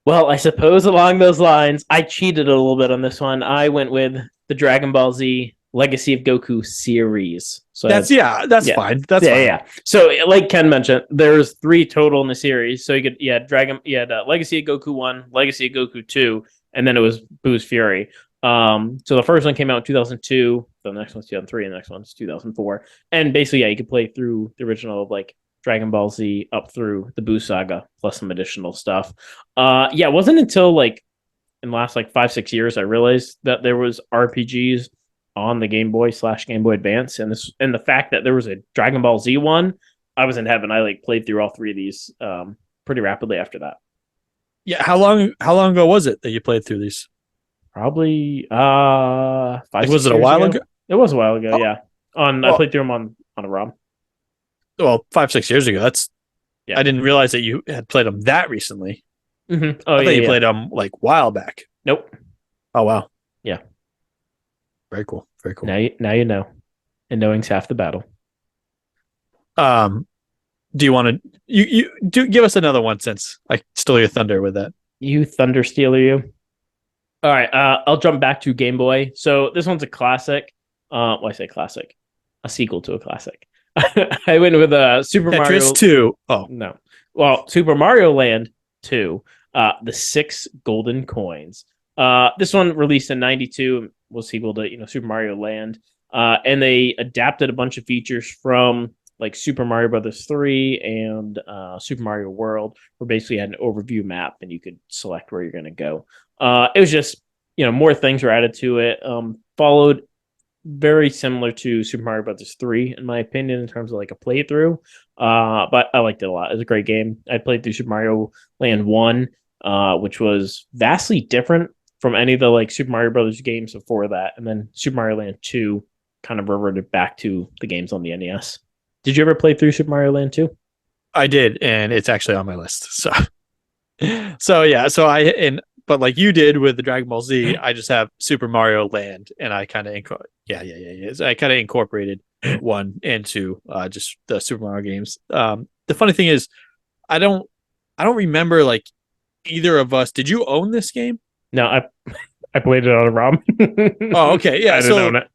Well, I suppose along those lines, I cheated a little bit on this one. I went with the Dragon Ball Z Legacy of Goku series. So that's fine. That's fine. Yeah. So like Ken mentioned, there's 3 total in the series. So you had Legacy of Goku 1, Legacy of Goku 2, and then it was Boo's Fury. So the first one came out in 2002, the next one's 2003, and the next one's 2004. And basically, yeah, you could play through the original of like Dragon Ball Z up through the Boo Saga plus some additional stuff. It wasn't until like in the last like 5-6 years I realized that there was RPGs on the Game Boy / Game Boy Advance, and the fact that there was a Dragon Ball Z one, I was in heaven. I like played through all 3 of these pretty rapidly after that. Yeah, how long ago was it that you played through these? Probably 5. Was it a while ago? It was a while ago. Yeah, I played through them on a ROM. Well, 5-6 years ago. I didn't realize that you had played them that recently. Mm-hmm. I thought you played them like a while back. Nope. Oh wow. Yeah. Very cool. Very cool. Now you know, and knowing's half the battle. Do you want to you do give us another one since I stole your thunder with that? You thunder stealer, you. All right, I'll jump back to Game Boy. So this one's a classic. I say classic, a sequel to a classic. I went with Super Tetris Mario. 2. Oh, No, well, Super Mario Land 2. The Six Golden Coins. This one released in '92 was sequel to Super Mario Land, and they adapted a bunch of features from like Super Mario Brothers 3 and Super Mario World, where basically had an overview map and you could select where you're going to go. It was just more things were added to it. Followed very similar to Super Mario Brothers 3 in my opinion in terms of like a playthrough. But I liked it a lot. It was a great game. I played through Super Mario Land 1, which was vastly different from any of the like Super Mario Brothers games before that, and then Super Mario Land 2 kind of reverted back to the games on the NES. Did you ever play through Super Mario Land 2? I did, and it's actually on my list. So yeah, but like you did with the Dragon Ball Z, I just have Super Mario Land, and I kind of I kind of incorporated one into just the Super Mario games. The funny thing is, I don't remember like either of us. Did you own this game? No, I played it on a ROM. Oh, okay, yeah. I didn't own it.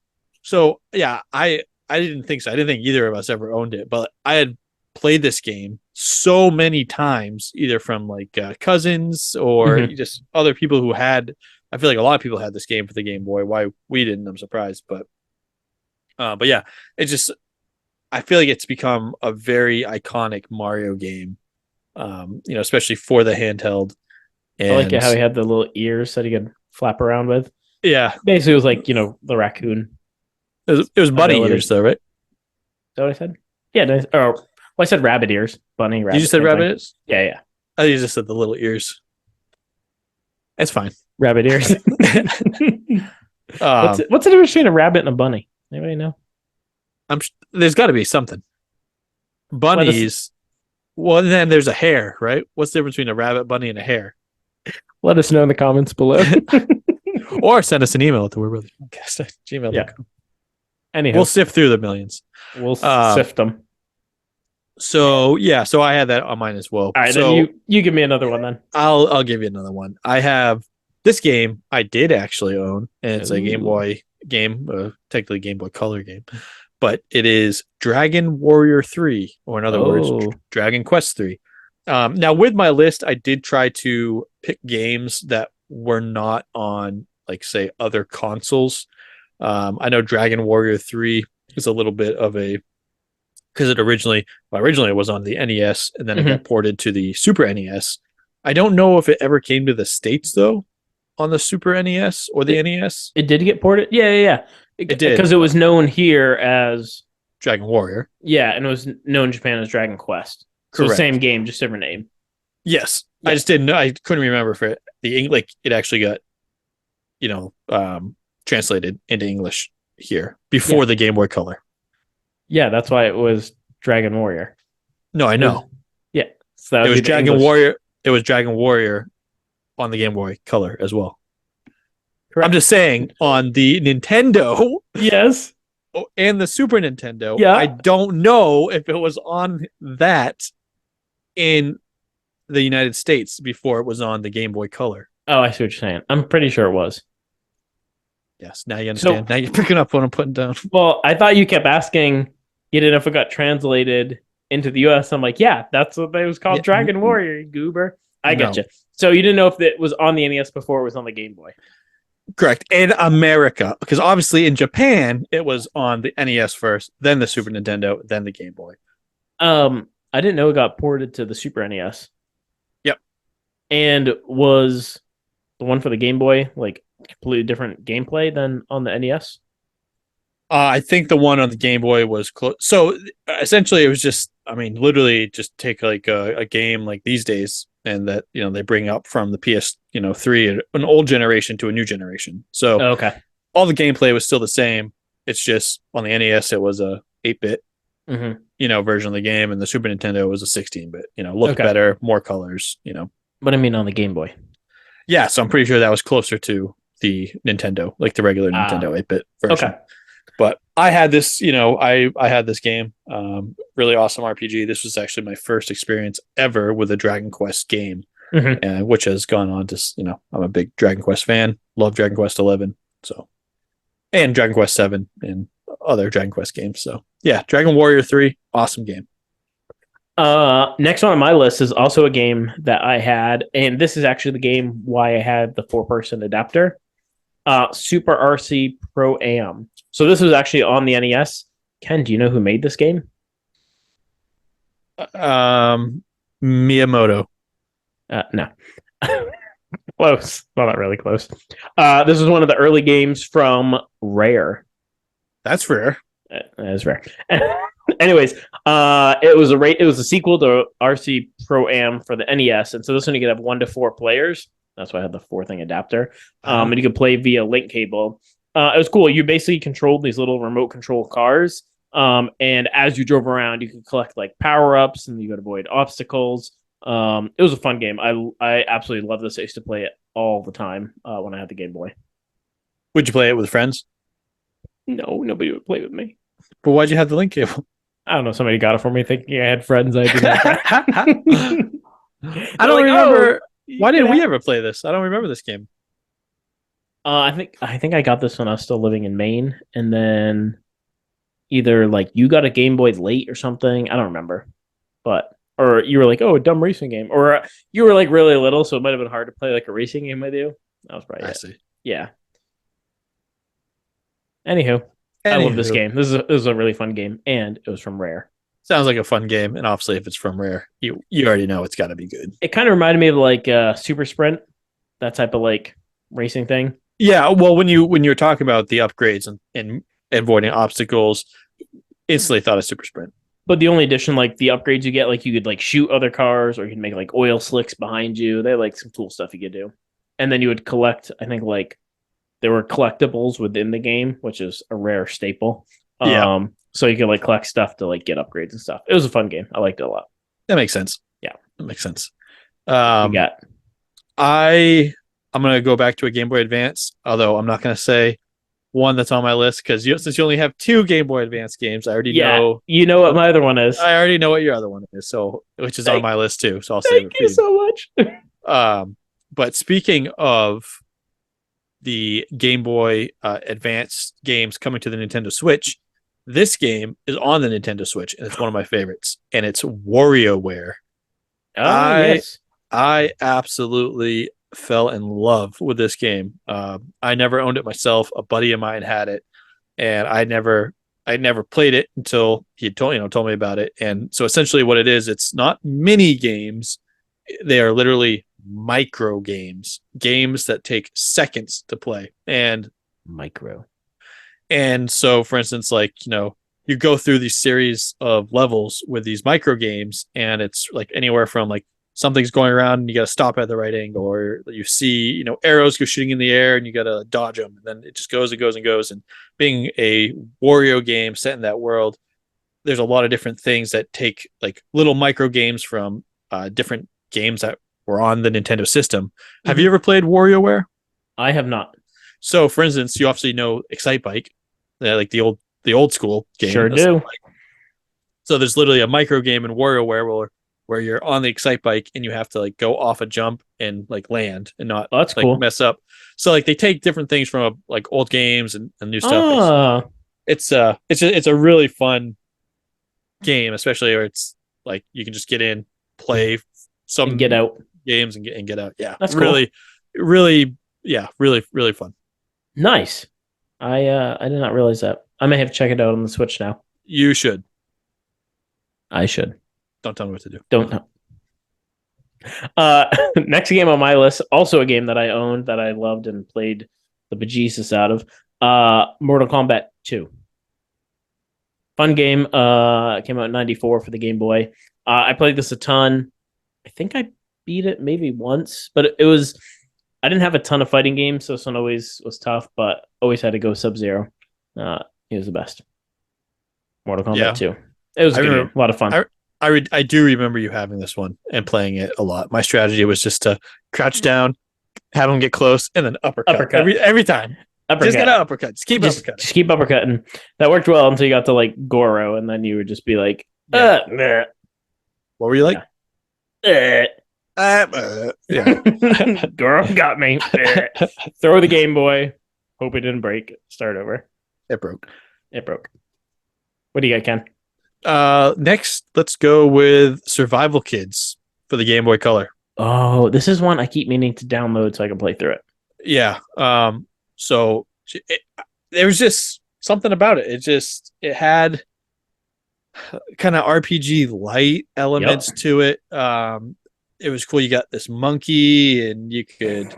So yeah, I didn't think so. I didn't think either of us ever owned it, but I had played this game so many times, either from like cousins or just other people who had. I feel like a lot of people had this game for the Game Boy. Why we didn't, I'm surprised. But yeah, it's just I feel like it's become a very iconic Mario game. Especially for the handheld. And I like it how he had the little ears that he could flap around with. Yeah, basically it was like the raccoon. It was bunny ears though, right? Is that what I said? Yeah. Nice. Oh, well, I said rabbit ears. Bunny, rabbit. You just said rabbit ears? Yeah. I think you just said the little ears. It's fine. Rabbit ears. What's the difference between a rabbit and a bunny? Anybody know? There's got to be something. Bunnies. Well, then there's a hare, right? What's the difference between a rabbit, bunny, and a hare? Let us know in the comments below. Or send us an email at the wordbrotherspodcast@gmail.com. Yeah. Anyhow, we'll sift through the millions. We'll sift them. So yeah, so I had that on mine as well. All right, so then you give me another one then. I'll give you another one. I have this game I did actually own, and it's a Game Boy game, technically Game Boy Color game, but it is Dragon Warrior 3, or in other words, Dragon Quest 3. Now with my list, I did try to pick games that were not on, like, say, other consoles. I know Dragon Warrior 3 is a little bit of a, because it originally it was on the NES, and then it got ported to the Super NES. I don't know if it ever came to the States though on the Super NES or the NES. It did get ported. Yeah. It did, because it was known here as Dragon Warrior. Yeah, and it was known in Japan as Dragon Quest. So the same game, just different name. Yes. Yeah. I just didn't know. I couldn't remember if it actually got, translated into English here before the Game Boy Color. Yeah, that's why it was Dragon Warrior. No, I know. So it was Dragon Warrior. It was Dragon Warrior on the Game Boy Color as well. Correct. I'm just saying, on the Nintendo, yes, and the Super Nintendo, yeah, I don't know if it was on that in the United States before it was on the Game Boy Color. Oh, I see what you're saying. I'm pretty sure it was. Yes, now you understand. Now you're picking up what I'm putting down. Well, I thought you kept asking, you didn't know if it got translated into the US. I'm like, yeah, that's what it was called, Dragon Warrior, you goober. I get you. So you didn't know if it was on the NES before it was on the Game Boy. Correct. In America, because obviously in Japan, it was on the NES first, then the Super Nintendo, then the Game Boy. I didn't know it got ported to the Super NES. Yep. And was the one for the Game Boy like completely different gameplay than on the NES? I think the one on the Game Boy was close. So essentially, it was just, literally just take like a game like these days, and that they bring up from the PS3, an old generation to a new generation. So all the gameplay was still the same. It's just on the NES it was a 8-bit version of the game, and the Super Nintendo was a 16-bit. Looked better, more colors. But on the Game Boy. Yeah, so I'm pretty sure that was closer to the Nintendo, like the regular Nintendo 8-bit version. Okay. But I had this, I had this game, really awesome RPG. This was actually my first experience ever with a Dragon Quest game, which has gone on to, I'm a big Dragon Quest fan. love Dragon Quest 11. So, and Dragon Quest 7 and other Dragon Quest games. So, yeah, Dragon Warrior 3, awesome game. Next one on my list is also a game that I had, and this is actually the game why I had the 4-person adapter. Super RC Pro Am. So this was actually on the NES. Ken, do you know who made this game? Miyamoto. No. Close. Well, not really close. This is one of the early games from Rare. That's rare. That is rare. Anyways, it was a sequel to RC Pro Am for the NES, and so this one you could have 1 to 4 players. That's why I had the 4-thing adapter. And you could play via link cable. It was cool. You basically controlled these little remote control cars. And as you drove around, you could collect like power-ups and you could avoid obstacles. It was a fun game. I absolutely love this. I used to play it all the time when I had the Game Boy. Would you play it with friends? No, nobody would play with me. But why'd you have the link cable? I don't know. Somebody got it for me thinking I had friends. I didn't I don't remember. Why didn't we ever play this? I don't remember this game. I think I got this when I was still living in Maine, and then either like you got a Game Boy late or something. I don't remember, or you were like, oh, a dumb racing game, or you were like really little, so it might have been hard to play like a racing game with you. That was probably I see. Yeah. Anywho, I love this game. This is a really fun game, and it was from Rare. Sounds like a fun game, and obviously, if it's from Rare, you already know it's got to be good. It kind of reminded me of like Super Sprint, that type of like racing thing. Yeah, well, when you're talking about the upgrades and avoiding obstacles, instantly thought of Super Sprint. But the only addition, like the upgrades you get, like you could like shoot other cars, or you can make like oil slicks behind you. They had, like some cool stuff you could do, and then you would collect. I think like there were collectibles within the game, which is a Rare staple. Yeah. So you could like collect stuff to like get upgrades and stuff. It was a fun game. I liked it a lot. That makes sense. Yeah, that makes sense. You got. I'm gonna go back to a Game Boy Advance, although I'm not gonna say one that's on my list because since you only have 2 Game Boy Advance games, I already know. You know what my other one is. I already know what your other one is, so which is on my list too. So I'll save it for you so much. But speaking of the Game Boy Advance games coming to the Nintendo Switch, this game is on the Nintendo Switch, and it's one of my favorites, and it's WarioWare. Yes. I absolutely fell in love with this game. I never owned it myself. A buddy of mine had it, and I never played it until he had told me about it. And so essentially what it is, it's not mini games. They are literally micro games that take seconds to play. And so for instance, like, you go through these series of levels with these micro games, and it's like anywhere from like something's going around and you got to stop at the right angle, or you see, arrows go shooting in the air and you got to dodge them. And then it just goes and goes and goes. And being a Wario game set in that world, there's a lot of different things that take like little micro games from different games that were on the Nintendo system. Mm-hmm. Have you ever played WarioWare? I have not. So for instance, you obviously know Excite Bike, like the old school game. Sure do. So there's literally a micro game in WarioWare where you're on the Excite Bike and you have to like go off a jump and like land and not cool. mess up. So like they take different things from like old games and new stuff. It's a really fun game, especially where it's like you can just get in, play some and get out games and get out. Yeah, that's really, cool. really, yeah, really fun. Nice. I did not realize that. I may have to check it out on the Switch now. You should. I should. Don't tell me what to do. Don't know. Next game on my list, also a game that I owned that I loved and played the bejesus out of. Mortal Kombat 2. Fun game. Came out in 94 for the Game Boy. I played this a ton. I think I beat it maybe once, but I didn't have a ton of fighting games, so this one always was tough, but always had to go Sub-Zero. He was the best. Mortal Kombat 2. It was a lot of fun. I do remember you having this one and playing it a lot. My strategy was just to crouch down, have him get close, and then uppercut. Every time. Just get an uppercut. Just keep uppercutting. Just keep uppercutting. That worked well until you got to like Goro, and then you would just be like, What were you like? Yeah. Girl got me. Throw the Game Boy. Hope it didn't break. Start over. It broke. It broke. What do you got, Ken? Next, let's go with Survival Kids for the Game Boy Color. Oh, this is one I keep meaning to download so I can play through it. Yeah. So there was just something about it. It had kind of RPG light elements to it. It was cool. You got this monkey, and you could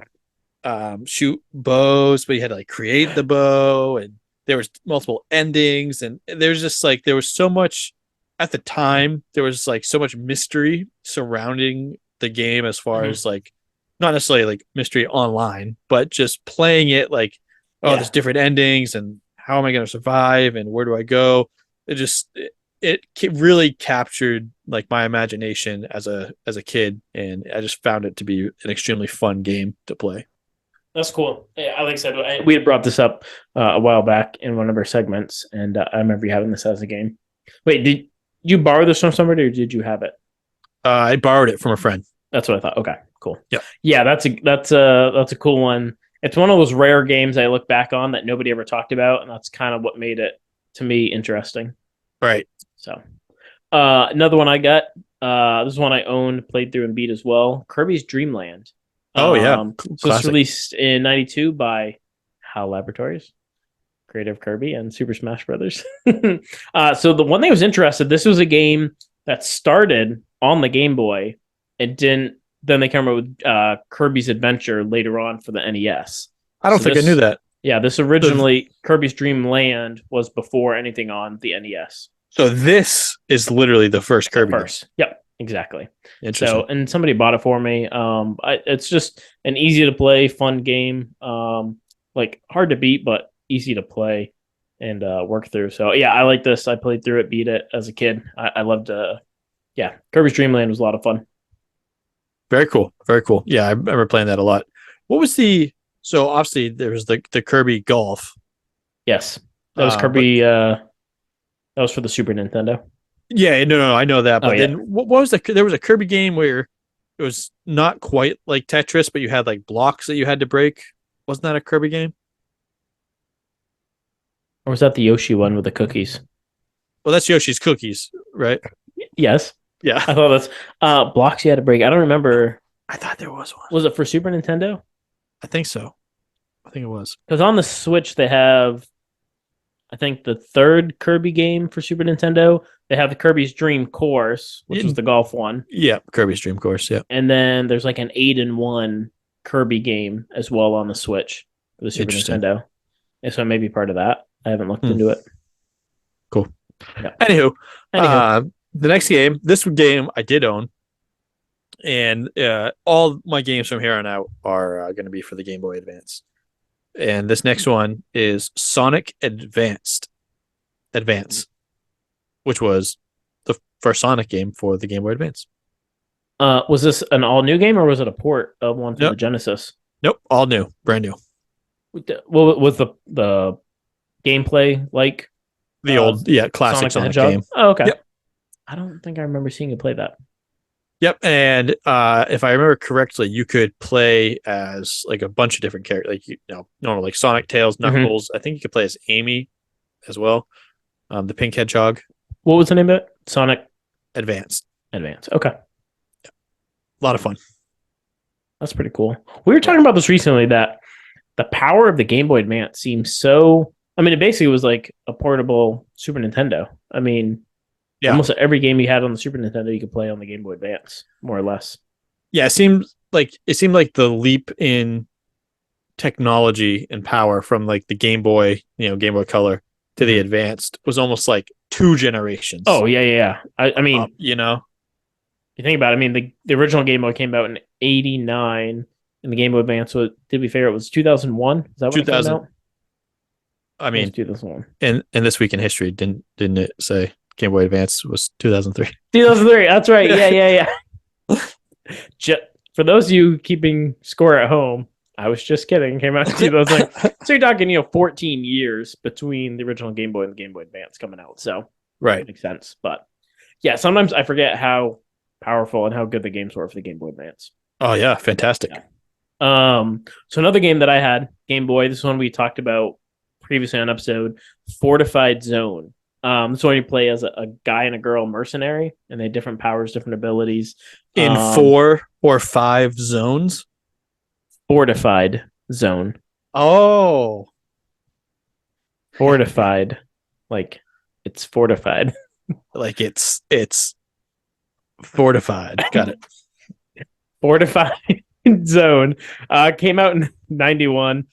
shoot bows, but you had to like create the bow, and there was multiple endings, and there's just like there was so much at the time. There was like so much mystery surrounding the game as far as like not necessarily like mystery online, but just playing it like, oh, there's different endings, and how am I going to survive, and where do I go? It really captured like my imagination as a kid, and I just found it to be an extremely fun game to play. That's cool. Yeah, like I said, we had brought this up a while back in one of our segments, and I remember you having this as a game. Wait, did you borrow this from somebody, or did you have it? I borrowed it from a friend. That's what I thought. Okay, cool. Yeah, that's a cool one. It's one of those rare games I look back on that nobody ever talked about, and that's kind of what made it to me interesting. Right. So, another one I got. This is one I owned, played through, and beat as well. Kirby's Dream Land. Oh yeah. So it's released in '92 by HAL Laboratories, creative Kirby and Super Smash Brothers. So the one thing I was interested, this was a game that started on the Game Boy and didn't. Then they came out with Kirby's Adventure later on for the NES. I don't think I knew that. Yeah, this originally Kirby's Dream Land was before anything on the NES. So this is literally the first Kirby. Yep, exactly. Interesting. So, and somebody bought it for me. It's just an easy to play, fun game. Like hard to beat, but easy to play and work through. So yeah, I like this. I played through it, beat it as a kid. I loved. Kirby's Dream Land was a lot of fun. Very cool. Very cool. Yeah, I remember playing that a lot. What was so obviously there was the Kirby Golf. Yes. That was Kirby that was for the Super Nintendo. Yeah, no, I know that. But then yeah. what was there was a Kirby game where it was not quite like Tetris, but you had like blocks that you had to break. Wasn't that a Kirby game? Or was that the Yoshi one with the cookies? Well, that's Yoshi's Cookies, right? Yes. Yeah. I thought that's blocks you had to break. I don't remember. I thought there was one. Was it for Super Nintendo? I think so. I think it was. Because on the Switch they have, I think, the third Kirby game for Super Nintendo. They have the Kirby's Dream Course, which was the golf one. Yeah, Kirby's Dream Course, yeah. And then there's like an 8-in-1 Kirby game as well on the Switch for the Super Nintendo. And so it may be part of that. I haven't looked into it. Cool. Yeah. Anywho. The next game, this game I did own, and all my games from here on out are going to be for the Game Boy Advance. And this next one is Sonic Advance, which was the first Sonic game for the Game Boy Advance. Was this an all-new game, or was it a port of one for the Genesis? Nope, all new, brand new. What was the gameplay like? The old, classic Sonic game. Oh, okay. Yep. I don't think I remember seeing you play that. Yep, and if I remember correctly, you could play as like a bunch of different characters, like normal like Sonic, Tails, Knuckles. I think you could play as Amy as well, the pink hedgehog. What was the name of it? Sonic Advance. Okay. Yeah. A lot of fun. That's pretty cool. We were talking about this recently, that the power of the Game Boy Advance seems so. I mean, it basically was like a portable Super Nintendo. I mean. Yeah. Almost every game you had on the Super Nintendo, you could play on the Game Boy Advance, more or less. Yeah, it seemed like the leap in technology and power from like the Game Boy, Game Boy Color to the Advanced was almost like 2 generations. Oh yeah. I mean, you think about it. I mean, the original Game Boy came out in '89, and the Game Boy Advance was, did we figure it was 2001? Is that what 2000? It came out? I mean, 2001. And This Week in History didn't it say Game Boy Advance was 2003? 2003. That's right. Yeah. For those of you keeping score at home, I was just kidding. It came out in 2003. So you're talking, 14 years between the original Game Boy and the Game Boy Advance coming out. So right, makes sense. But yeah, sometimes I forget how powerful and how good the games were for the Game Boy Advance. Oh yeah, fantastic. Yeah. So another game that I had, Game Boy, this one we talked about previously on episode, Fortified Zone. This one you play as a guy and a girl mercenary, and they have different powers, different abilities. In 4 or 5 zones? Fortified Zone. Oh. Fortified. Like it's fortified. Like it's fortified. Got it. Fortified Zone came out in 91.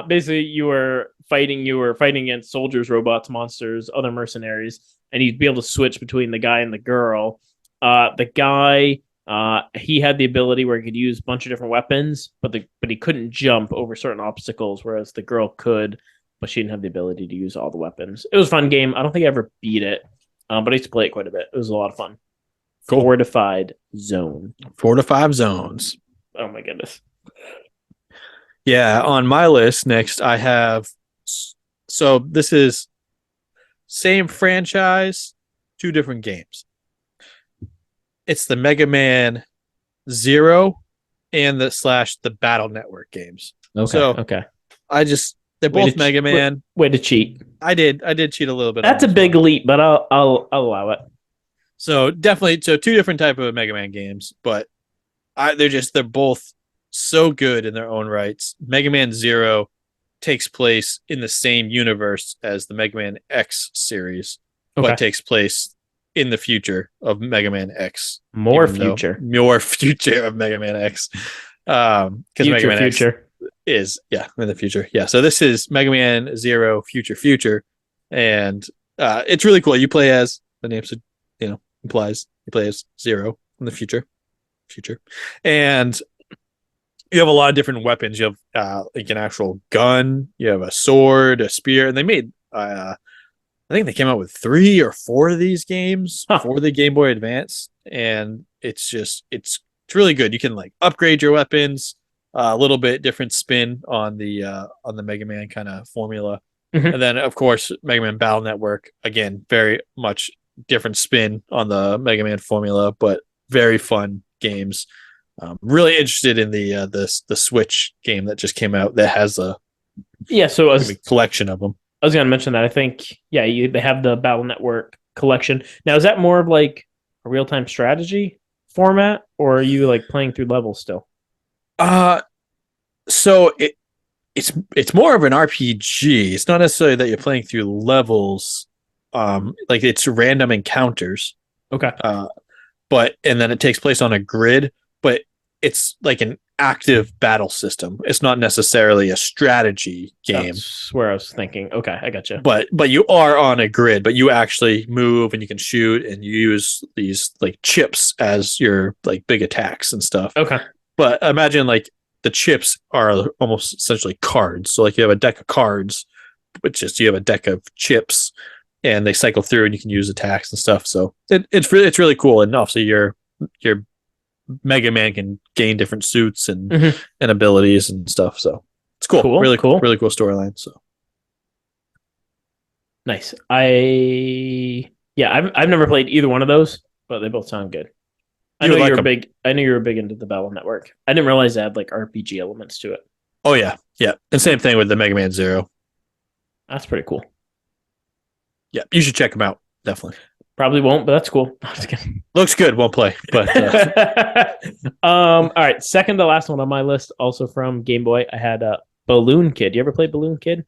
Basically you were fighting against soldiers, robots, monsters, other mercenaries, and you'd be able to switch between the guy and the girl. The guy he had the ability where he could use a bunch of different weapons, but he couldn't jump over certain obstacles, whereas the girl could, but she didn't have the ability to use all the weapons. It was a fun game. I don't think I ever beat it, but I used to play it quite a bit. It was a lot of fun. Cool. Fortified Zone. 4 to 5 zones. Oh my goodness. Yeah, on my list next I have, so this is same franchise, 2 different games. It's the Mega Man Zero and the Battle Network games. Okay. They're both Mega Man. Way to cheat. I did cheat a little bit. That's a big leap, but I'll allow it. So definitely, 2 different type of Mega Man games, but they're both so good in their own rights. Mega Man Zero takes place in the same universe as the Mega Man X series, but takes place in the future of Mega Man X. More future of Mega Man X. Because Mega Man X is in the future. Yeah. So this is Mega Man Zero Future, and it's really cool. You play as the name implies you play as Zero in the future, and you have a lot of different weapons. You have like an actual gun, you have a sword, a spear, and they made I think they came out with 3 or 4 of these games for the Game Boy Advance, and it's really good. You can like upgrade your weapons, a little bit different spin on the Mega Man kind of formula, and then of course Mega Man Battle Network, again very much different spin on the Mega Man formula, but very fun games. Really interested in the Switch game that just came out that has a collection of them. I was going to mention that. I think they have the Battle Network collection. Now, is that more of like a real time strategy format, or are you like playing through levels still? So it's more of an RPG. It's not necessarily that you're playing through levels. Like it's random encounters. Okay. And then it takes place on a grid, but it's like an active battle system. It's not necessarily a strategy game. That's where I was thinking. Okay, I gotcha. But you are on a grid, but you actually move and you can shoot and you use these like chips as your like big attacks and stuff. Okay. But imagine like the chips are almost essentially cards. So like you have a deck of cards, but just you have a deck of chips and they cycle through and you can use attacks and stuff. So it's really cool. And obviously your Mega Man can gain different suits and abilities and stuff. So it's cool. Really cool storyline. So nice. I've never played either one of those, but they both sound good. I know you're big into the Battle Network. I didn't realize they had like RPG elements to it. Oh yeah. And same thing with the Mega Man Zero. That's pretty cool. Yeah, you should check them out. Definitely. Probably won't, but that's cool. Looks good. Won't play, but all right. Second to last one on my list, also from Game Boy, I had Balloon Kid. You ever played Balloon Kid?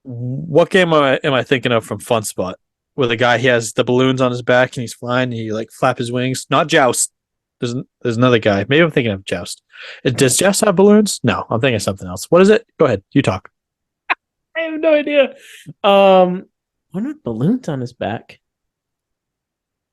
What game am I thinking of from Fun Spot? Where the guy, he has the balloons on his back and he's flying. And he like flap his wings. Not Joust. There's another guy. Maybe I'm thinking of Joust. Does Joust have balloons? No, I'm thinking of something else. What is it? Go ahead. You talk. I have no idea. What are balloons on his back?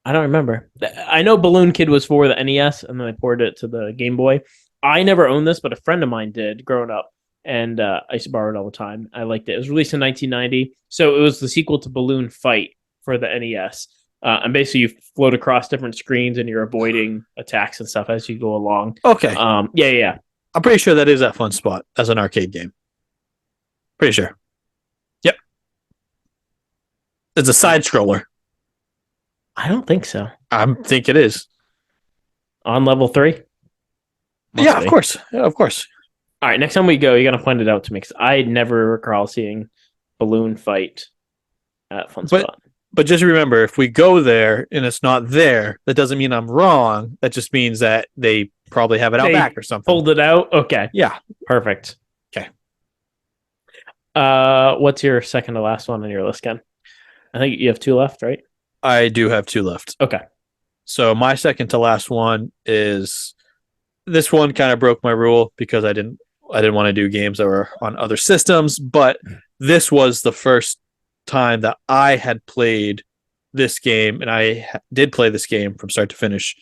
I don't remember. I know Balloon Kid was for the NES, and then they ported it to the Game Boy. I never owned this, but a friend of mine did growing up, and I used to borrow it all the time. I liked it. It was released in 1990, so it was the sequel to Balloon Fight for the NES. And basically, you float across different screens, and you're avoiding attacks and stuff as you go along. Okay. Yeah. I'm pretty sure that is at Fun Spot as an arcade game. Pretty sure. Yep. It's a side scroller. I don't think so. I think it is. On level 3? Must be. Of course. Yeah, of course. All right, next time we go, you got to point it out to me because I never recall seeing Balloon fight at Fun Spot. But just remember, if we go there and it's not there, that doesn't mean I'm wrong. That just means that they probably have it out back or something. Pulled it out? Okay. Yeah. Perfect. Okay. What's your second to last one on your list, Ken? I think you have 2 left, right? I do have 2 left. Okay. So my second to last one is this one kind of broke my rule because I didn't want to do games that were on other systems, but this was the first time that I had played this game, and I did play this game from start to finish.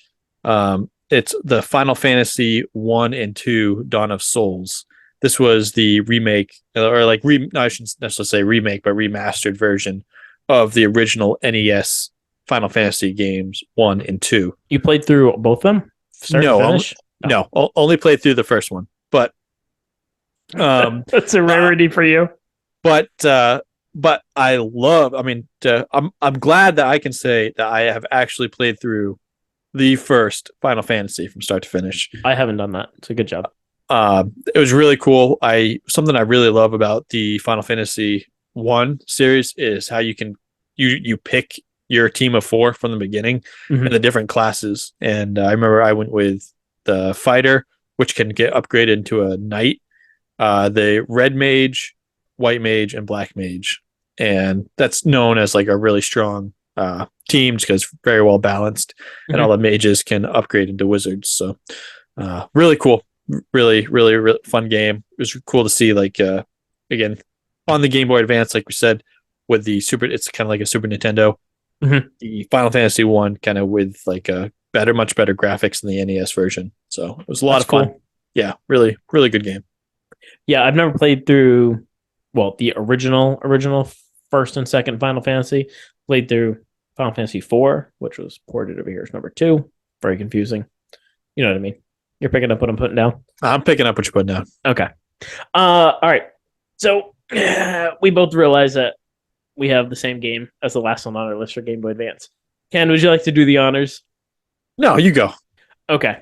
It's the Final Fantasy 1 and 2 Dawn of Souls. This was the remake, or like I shouldn't necessarily say remake, but remastered version of the original NES Final Fantasy games 1 and 2. You played through both of them? Start to finish? No, only played through the first one. But that's a rarity for you. But I love. I mean, I'm glad that I can say that I have actually played through the first Final Fantasy from start to finish. I haven't done that. It's a good job. It was really cool. Something I really love about the Final Fantasy 1 series is how you can you pick your team of 4 from the beginning and the different classes. And I remember I went with the fighter, which can get upgraded into a knight, the red mage, white mage, and black mage. And that's known as like a really strong team because very well balanced, and all the mages can upgrade into wizards. So really cool. Really, really, really fun game. It was cool to see, like, again, on the Game Boy Advance, like we said, with the it's kind of like a Super Nintendo. The Final Fantasy 1 kind of with like a much better graphics than the NES version. So it was a lot of fun. Cool. Yeah, really, really good game. Yeah, I've never played through, the original first and second Final Fantasy. Played through Final Fantasy 4, which was ported over here as number 2. Very confusing. You know what I mean? You're picking up what I'm putting down? I'm picking up what you're putting down. Okay. All right. So we both realize that we have the same game as the last one on our list for Game Boy Advance. Ken, would you like to do the honors? No, you go. Okay.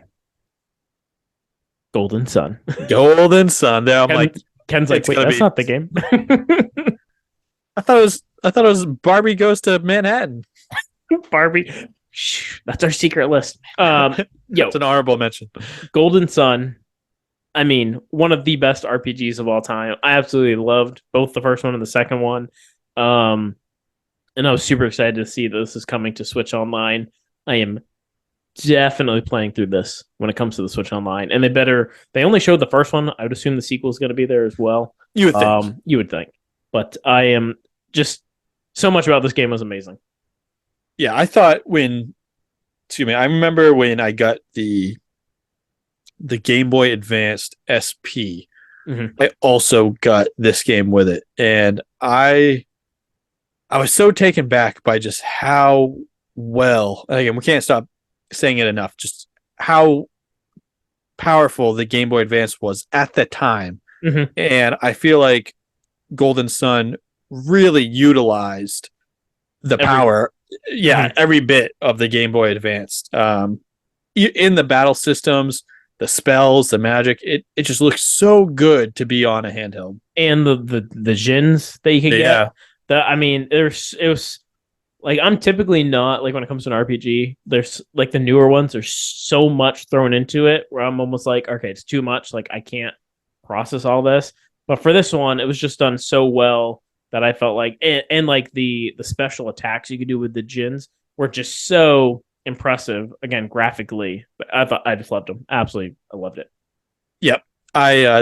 Golden Sun. Golden Sun. Now Ken's like, wait, that's not the game. I thought it was Barbie Goes to Manhattan. Barbie. That's our secret list. It's an honorable mention. Golden Sun. I mean, one of the best RPGs of all time. I absolutely loved both the first one and the second one. And I was super excited to see that this is coming to Switch Online. I am definitely playing through this when it comes to the Switch Online. And they only showed the first one. I would assume the sequel is going to be there as well. You would think. You would think. But I am just so much about this game was amazing. Yeah, I remember when I got the Game Boy Advanced SP, I also got this game with it. And I was so taken back by just how well, again, we can't stop saying it enough, just how powerful the Game Boy Advance was at the time. And I feel like Golden Sun really utilized the power. Every bit of the Game Boy Advance. In the battle systems, the spells, the magic, it just looks so good to be on a handheld. And the gens that you can get. It was like, I'm typically not like, when it comes to an RPG, there's like the newer ones, there's so much thrown into it where I'm almost like, okay, it's too much. Like, I can't process all this. But for this one, it was just done so well that I felt like, and like the special attacks you could do with the gens were just so impressive. Again, graphically, but I just loved them. Absolutely, I loved it. Yep,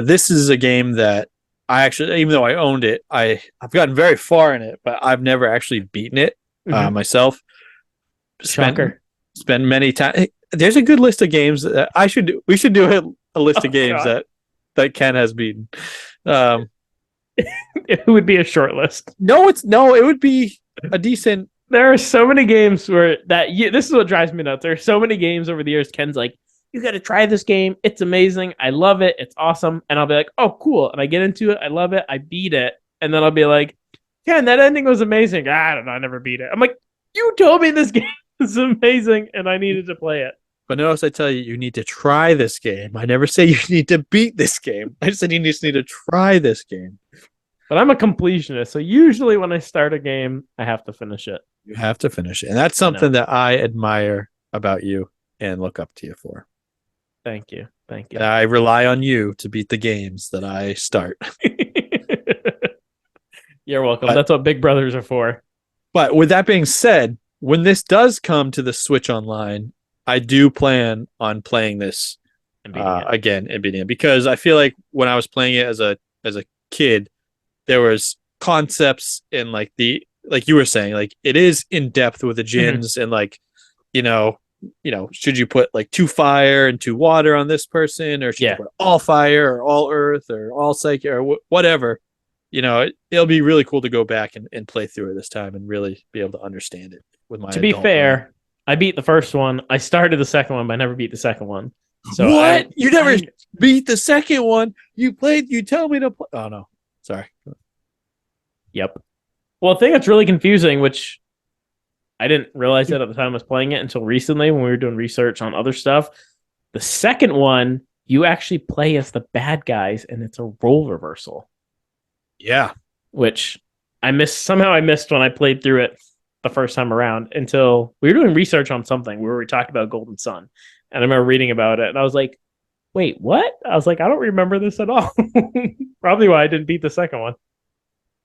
this is a game that I actually, even though I owned it, I've gotten very far in it, but I've never actually beaten it myself. Spent many times. There's a good list of games that we should do a list of games that Ken has beaten. It would be a short list. It would be a decent. There are so many games where this is what drives me nuts. There are so many games over the years. Ken's like, you got to try this game. It's amazing. I love it. It's awesome. And I'll be like, oh, cool. And I get into it. I love it. I beat it. And then I'll be like, Ken, that ending was amazing. I don't know. I never beat it. I'm like, you told me this game It's amazing, and I needed to play it. But notice I tell you, you need to try this game. I never say you need to beat this game. I said you just need to try this game. But I'm a completionist, so usually when I start a game, I have to finish it. You have to finish it. And that's something that I admire about you and look up to you for. Thank you. Thank you. And I rely on you to beat the games that I start. You're welcome. That's what Big Brothers are for. But with that being said, when this does come to the Switch Online, I do plan on playing this again and beating it, because I feel like when I was playing it as a kid, there was concepts in like you were saying, like it is in depth with the gens and like, should you put like 2 fire and 2 water on this person, or should you put all fire or all earth or all psychic or whatever? It'll be really cool to go back and play through it this time and really be able to understand it with my. To be fair, I beat the first one. I started the second one, but I never beat the second one. So what? You never beat the second one? You tell me to play. Oh no, sorry. Yep. Well, the thing that's really confusing, which I didn't realize that at the time I was playing it until recently when we were doing research on other stuff. The second one, you actually play as the bad guys, and it's a role reversal. Yeah. Which I missed when I played through it the first time around, until we were doing research on something where we talked about Golden Sun. And I remember reading about it, and I was like, wait, what? I was like, I don't remember this at all. Probably why I didn't beat the second one.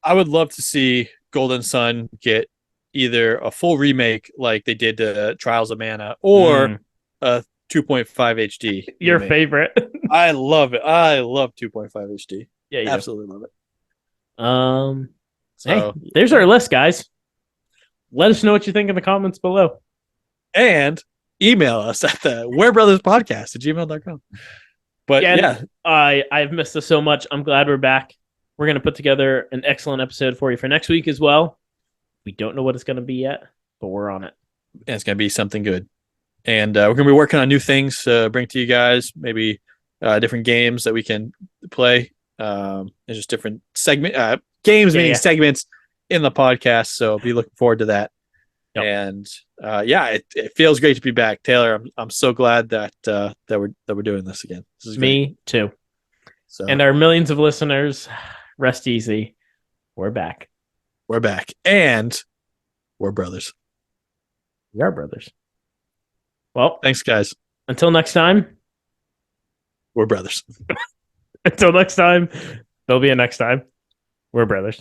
I would love to see Golden Sun get either a full remake like they did to Trials of Mana, or a 2.5 HD. Your favorite. I love it. I love 2.5 HD. Yeah, you absolutely love it. Hey, there's our list, guys. Let us know what you think in the comments below. And email us at the werebrothers.podcast@gmail.com. But yeah, I've missed this so much. I'm glad we're back. We're going to put together an excellent episode for you for next week as well. We don't know what it's going to be yet, but we're on it. And it's going to be something good. And we're going to be working on new things to bring to you guys, maybe different games that we can play. There's just different games, meaning segments in the podcast. So be looking forward to that. Yep. And it feels great to be back, Taylor. I'm so glad that we're doing this again. This is me great. Too. So, and our millions of listeners, rest easy. We're back. We're back, and we're brothers. We are brothers. Well, thanks, guys. Until next time, we're brothers. Until next time, there'll be a next time. We're brothers.